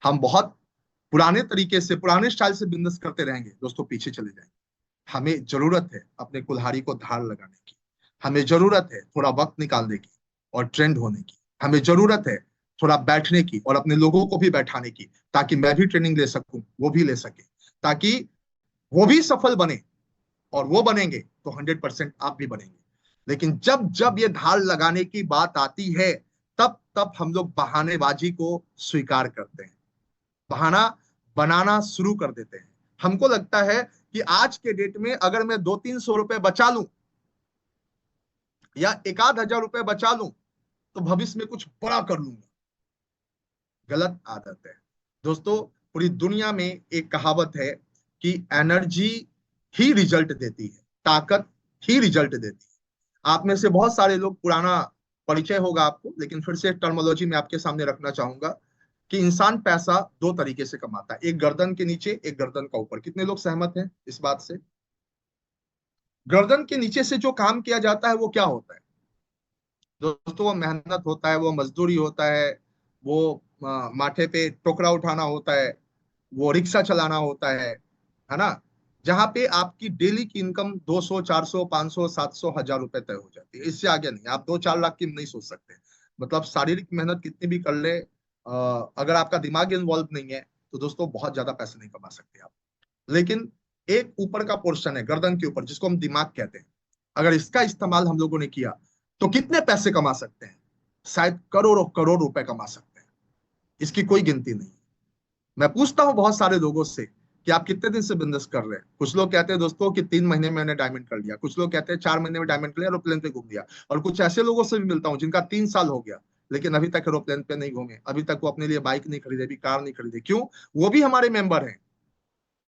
हम बहुत पुराने तरीके से, पुराने स्टाइल से बिजनेस करते रहेंगे दोस्तों, पीछे चले जाएंगे। हमें जरूरत है अपने कुल्हाड़ी को धार लगाने की। हमें जरूरत है थोड़ा वक्त निकालने की और ट्रेंड होने की। हमें जरूरत है थोड़ा बैठने की और अपने लोगों को भी बैठाने की, ताकि मैं भी ट्रेनिंग ले सकूं, वो भी ले सके, ताकि वो भी सफल बने। और वो बनेंगे तो 100% आप भी बनेंगे। लेकिन जब जब ये धार लगाने की बात आती है, तब तब हम लोग बहानेबाजी को स्वीकार करते हैं, बहाना बनाना शुरू कर देते हैं। हमको लगता है कि आज के डेट में अगर मैं 200-300 रुपए बचा लूं या 1,000-1,000 रुपए बचा लूं तो भविष्य में कुछ बड़ा कर लूंगा। गलत आदत है दोस्तों। पूरी दुनिया में एक कहावत है कि एनर्जी ही रिजल्ट देती है, ताकत ही रिजल्ट देती है। आप में से बहुत सारे लोग, पुराना परिचय होगा आपको, लेकिन फिर से टर्मोलॉजी में आपके सामने रखना चाहूंगा कि इंसान पैसा 2 तरीके से कमाता है, एक गर्दन के नीचे, एक गर्दन का ऊपर। कितने लोग सहमत हैं इस बात से? गर्दन के नीचे से जो काम किया जाता है वो क्या होता है दोस्तों? वो मेहनत होता है, वो मजदूरी होता है, वो माथे पे टोकरा उठाना होता है, वो रिक्शा चलाना होता है ना? जहां पे आपकी डेली की इनकम 200, 400, 500, 700, 1,000 रुपए तय हो जाती है। इससे आगे नहीं। आप 2-4 लाख की नहीं सोच सकते। मतलब शारीरिक मेहनत कितनी भी कर ले, अगर आपका दिमाग इन्वॉल्व नहीं है तो दोस्तों बहुत ज्यादा पैसे नहीं कमा सकते आप। लेकिन एक ऊपर का पोर्शन है गर्दन के ऊपर, जिसको हम दिमाग कहते हैं, अगर इसका इस्तेमाल हम लोगों ने किया तो कितने पैसे कमा सकते हैं? शायद करोड़ों करोड़ रुपए कमा सकते हैं। इसकी कोई गिनती नहीं। मैं पूछता हूँ बहुत सारे लोगों से कि आप कितने दिन से बिजनेस कर रहे हैं। कुछ लोग कहते हैं दोस्तों कि 3 महीने में मैंने डायमंड कर लिया, कुछ लोग कहते हैं 4 महीने में डायमंड कर लिया, एरोप्लेन पे घूम लिया। और कुछ ऐसे लोगों से भी मिलता हूँ जिनका 3 साल हो गया लेकिन अभी तक एरोप्लेन पे नहीं घूमे, अभी तक वो अपने लिए बाइक नहीं खरीदे, भी कार नहीं खरीदे। क्यों? वो भी हमारे मेंबर हैं।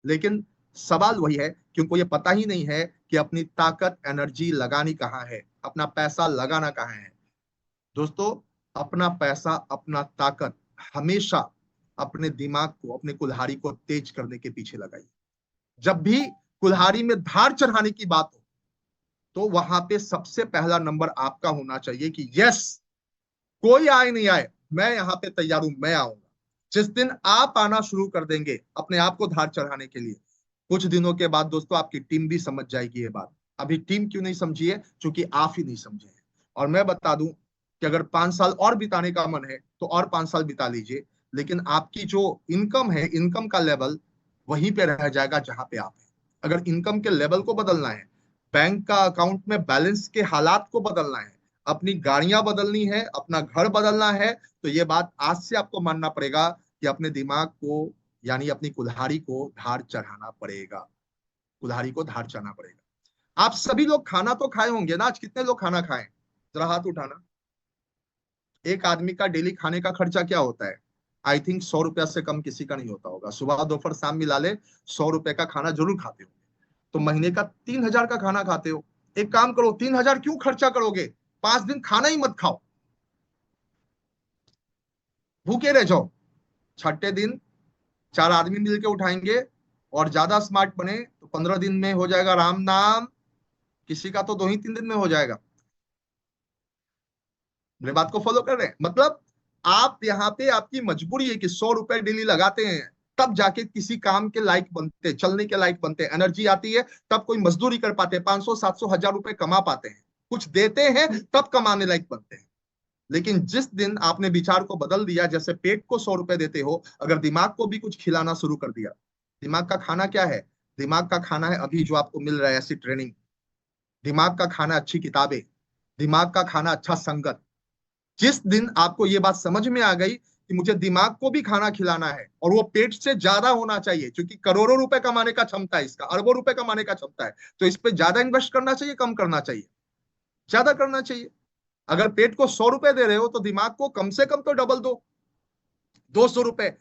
लेकिन सवाल वही है कि उनको ये पता ही नहीं है कि अपनी ताकत एनर्जी लगानी कहाँ है, अपना पैसा लगाना कहाँ है। दोस्तों, अपना पैसा, अपना ताकत हमेशा अपने दिमाग को, अपने कुल्हाड़ी को तेज करने के पीछे लगाइए। जब भी कुल्हाड़ी में धार चढ़ाने की बात हो तो वहां पे सबसे पहला नंबर आपका होना चाहिए कि यस, कोई आए नहीं आए, मैं यहां पे तैयार हूं, मैं आऊंगा। जिस दिन आप आना शुरू कर देंगे अपने आप को धार चढ़ाने के लिए, कुछ दिनों के बाद दोस्तों आपकी टीम भी समझ जाएगी ये बात। अभी टीम क्यों नहीं समझी है? क्योंकि आप ही नहीं समझे हैं। और मैं बता दूं कि अगर 5 साल और बिताने का मन है तो और 5 साल बिता लीजिए, लेकिन आपकी जो इनकम है, इनकम का लेवल वहीं पे रह जाएगा जहां पे आप हैं। अगर इनकम के लेवल को बदलना है, बैंक का अकाउंट में बैलेंस के हालात को बदलना है, अपनी गाड़ियां बदलनी है, अपना घर बदलना है, तो ये बात आज से आपको मानना पड़ेगा कि अपने दिमाग को, यानी अपनी कुल्हाड़ी को धार चढ़ाना पड़ेगा। कुल्हाड़ी को धार चढ़ाना पड़ेगा। आप सभी लोग खाना तो खाए होंगे ना? आज कितने लोग खाना खाएं? जरा हाथ उठाना। एक आदमी का डेली खाने का खर्चा क्या होता है? आई थिंक 100 रुपया से कम किसी का नहीं होता होगा। सुबह दोपहर शाम मिला ले, 100 रुपए का खाना जरूर खाते हो। तो महीने का 3,000 का खाना खाते हो। एक काम करो, 3,000 क्यों खर्चा करोगे? 5 दिन खाना ही मत खाओ, भूखे रह जाओ। छठे दिन 4 आदमी मिलके उठाएंगे, और ज्यादा स्मार्ट बने तो 15 दिन में हो जाएगा राम नाम। किसी का तो 2 ही 3 दिन में हो जाएगा। मेरे बात को फॉलो कर रहे हैं? मतलब आप यहाँ पे, आपकी मजबूरी है कि 100 रुपए डेली लगाते हैं, तब जाके किसी काम के लायक बनते, चलने के लायक बनते, एनर्जी आती है, तब कोई मजदूरी कर पाते हैं, 500, 700, 1,000 रुपए कमा पाते हैं, कुछ देते हैं, तब कमाने लायक बनते हैं। लेकिन जिस दिन आपने विचार को बदल दिया, जैसे पेट को 100 रुपए देते हो, अगर दिमाग को भी कुछ खिलाना शुरू कर दिया। दिमाग का खाना क्या है? दिमाग का खाना है अभी जो आपको मिल रहा है ऐसी ट्रेनिंग। दिमाग का खाना अच्छी किताबें। दिमाग का खाना अच्छा संगत। जिस दिन आपको ये बात समझ में आ गई कि मुझे दिमाग को भी खाना खिलाना है, और वो पेट से ज्यादा होना चाहिए, क्योंकि करोड़ों रुपए कमाने का क्षमता है इसका, अरबों रुपए कमाने का क्षमता है, तो इस पे ज्यादा इन्वेस्ट करना चाहिए, कम करना चाहिए? ज्यादा करना चाहिए। अगर पेट को 100 रुपए दे रहे हो तो दिमाग को कम से कम तो डबल दो, 200 रुपए।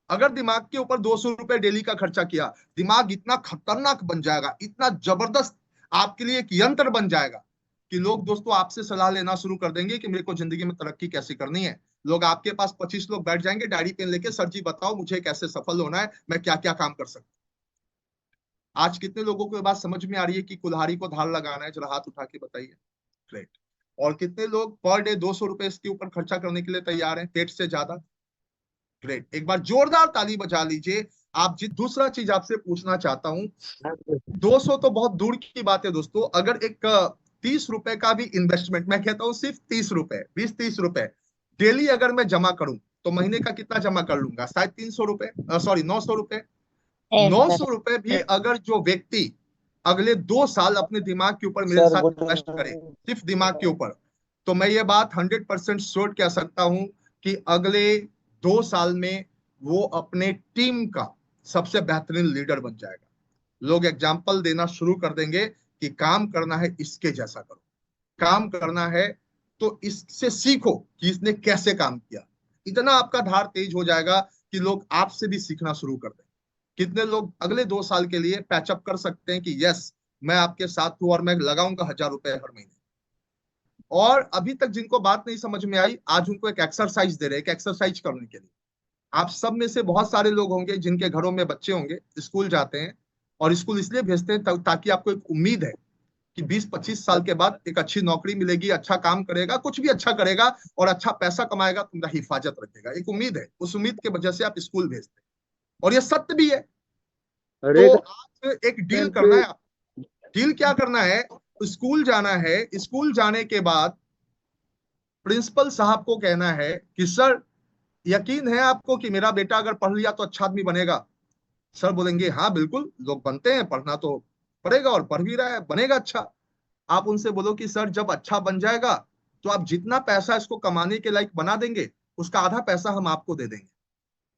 अगर दिमाग के ऊपर 200 रुपए डेली का खर्चा किया, दिमाग इतना खतरनाक बन जाएगा, इतना जबरदस्त आपके लिए एक यंत्र बन जाएगा कि लोग दोस्तों आपसे सलाह लेना शुरू कर देंगे कि मेरे को जिंदगी में तरक्की कैसे करनी है। लोग आपके पास 25 लोग बैठ जाएंगे डायरी पेन लेके, सर जी बताओ मुझे कैसे सफल होना है, मैं क्या क्या काम कर सकता हूँ। आज कितने लोगों को ये बात समझ में आ रही है कि कुल्हाड़ी को धार लगाना है? जरा हाथ उठा के बताइए। ग्रेट। और कितने लोग पर डे 200 रुपए इसके ऊपर खर्चा करने के लिए तैयार हैं, पेट से ज्यादा? ग्रेट, एक बार जोरदार ताली बजा लीजिए। आप जी, दूसरा चीज आपसे पूछना चाहता हूं। 200 तो बहुत दूर की बात है दोस्तों। अगर एक 30 रुपए का भी इन्वेस्टमेंट, मैं कहता हूं सिर्फ 30 रुपए, 20-30 रुपए डेली अगर मैं जमा करूं तो महीने का कितना जमा कर लूंगा? शायद 300 रुपए, सॉरी 900 रुपए। नौ एकदम। सौ रुपए भी अगर जो व्यक्ति अगले 2 साल अपने दिमाग के ऊपर मेरे सर साथ गुड इन्वेस्ट करे, इवनिंग। सिर्फ दिमाग के ऊपर, तो मैं ये बात 100% श्योर कह सकता हूं कि अगले 2 साल में वो अपने टीम का सबसे बेहतरीन लीडर बन जाएगा। लोग एग्जाम्पल देना शुरू कर देंगे कि काम करना है इसके जैसा करो, काम करना है तो इससे सीखो कि इसने कैसे काम किया। इतना आपका धार तेज हो जाएगा कि लोग आपसे भी सीखना शुरू कर देंगे। कितने लोग अगले 2 साल के लिए पैचअप कर सकते हैं कि यस, मैं आपके साथ हूं और मैं लगाऊंगा 1,000 रुपए हर महीने। और अभी तक जिनको बात नहीं समझ में आई, आज उनको एक एक्सरसाइज दे रहे हैं, एक एक्सरसाइज करने के लिए। आप सब में से बहुत सारे लोग होंगे जिनके घरों में बच्चे होंगे, स्कूल जाते हैं, और स्कूल इसलिए भेजते हैं ताकि आपको एक उम्मीद है कि 20-25 साल के बाद एक अच्छी नौकरी मिलेगी, अच्छा काम करेगा, कुछ भी अच्छा करेगा और अच्छा पैसा कमाएगा, तुम्हारा हिफाजत रखेगा। एक उम्मीद है, उस उम्मीद के वजह से आप स्कूल भेजते हैं, और ये सत्य भी है। अरे तो आज एक डील करना है। डील क्या करना है? स्कूल जाना है, स्कूल जाने के बाद प्रिंसिपल साहब को कहना है कि सर, यकीन है आपको कि मेरा बेटा अगर पढ़ लिया तो अच्छा आदमी बनेगा? सर बोलेंगे हाँ बिल्कुल, लोग बनते हैं, पढ़ना तो पड़ेगा और पढ़ भी रहा है, बनेगा अच्छा। आप उनसे बोलो कि सर जब अच्छा बन जाएगा तो आप जितना पैसा इसको कमाने के लायक बना देंगे, उसका आधा पैसा हम आपको दे देंगे,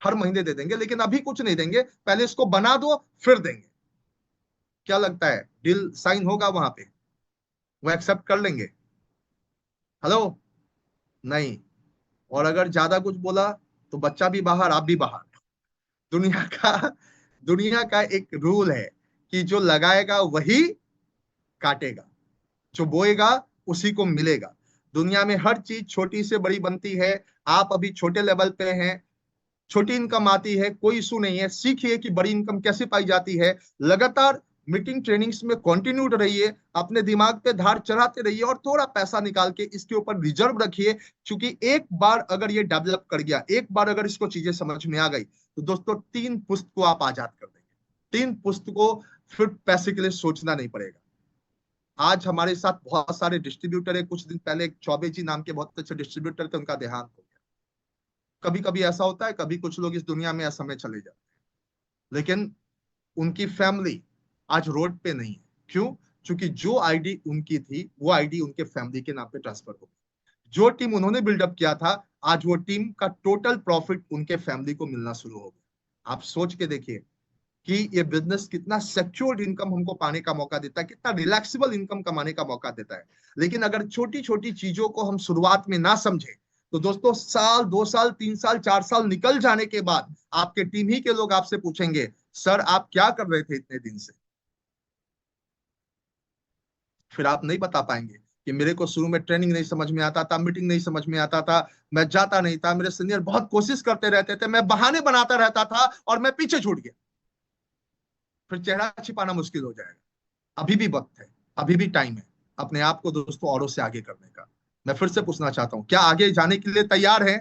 हर महीने दे देंगे, लेकिन अभी कुछ नहीं देंगे, पहले इसको बना दो फिर देंगे। क्या लगता है, डील साइन होगा वहां पे? वो एक्सेप्ट कर लेंगे? हेलो? नहीं। और अगर ज्यादा कुछ बोला तो बच्चा भी बाहर, आप भी बाहर। दुनिया का दुनिया का एक रूल है कि जो लगाएगा वही काटेगा, जो बोएगा उसी को मिलेगा। दुनिया में हर चीज छोटी से बड़ी बनती है। आप अभी छोटे लेवल पे हैं, छोटी इनकम आती है, कोई इशू नहीं है। सीखिए कि बड़ी इनकम कैसे पाई जाती है। लगातार मीटिंग ट्रेनिंग्स में कंटिन्यूड रहिए, अपने दिमाग पे धार चढ़ाते रहिए और थोड़ा पैसा निकाल के इसके ऊपर रिजर्व रखिए। क्योंकि एक बार अगर ये डेवलप कर गया, एक बार अगर इसको चीजें समझ में आ गई, तो दोस्तों 3 पुश्त को आप आजाद कर देंगे। 3 पुश्त को फिर पैसे के लिए सोचना नहीं पड़ेगा। आज हमारे साथ बहुत सारे डिस्ट्रीब्यूटर है। कुछ दिन पहले एक चौबे जी नाम के बहुत अच्छे डिस्ट्रीब्यूटर थे, उनका देहांत हो गया। कभी कभी ऐसा होता है, कभी कुछ लोग इस दुनिया में असमय चले जाते हैं, लेकिन उनकी फैमिली आज रोड पे नहीं है। क्यों? क्योंकि जो आईडी उनकी थी वो आईडी उनके फैमिली के नाम पे ट्रांसफर हो गई। जो टीम उन्होंने बिल्डअप किया था, आज वो टीम का टोटल प्रॉफिट उनके फैमिली को मिलना शुरू हो गया। आप सोच के देखिए कि ये बिजनेस कितना सिक्योर्ड इनकम हमको पाने का मौका देता है, कितना रिलैक्सेबल इनकम कमाने का मौका देता है। लेकिन अगर छोटी छोटी चीजों को हम शुरुआत में ना समझे, तो दोस्तों साल 2 साल 3 साल 4 साल निकल जाने के बाद आपके टीम ही के लोग आपसे पूछेंगे, सर आप क्या कर रहे थे इतने दिन से? फिर आप नहीं बता पाएंगे कि मेरे को शुरू में ट्रेनिंग नहीं समझ में आता था, मीटिंग नहीं समझ में आता था, मैं जाता नहीं था, मेरे सीनियर बहुत कोशिश करते रहते थे, मैं बहाने बनाता रहता था और मैं पीछे छूट गया। फिर चेहरा छिपाना मुश्किल हो जाएगा। अभी भी वक्त है, अभी भी टाइम है अपने आप को दोस्तों औरों से आगे करने का। मैं फिर से पूछना चाहता हूं, क्या आगे जाने के लिए तैयार हैं?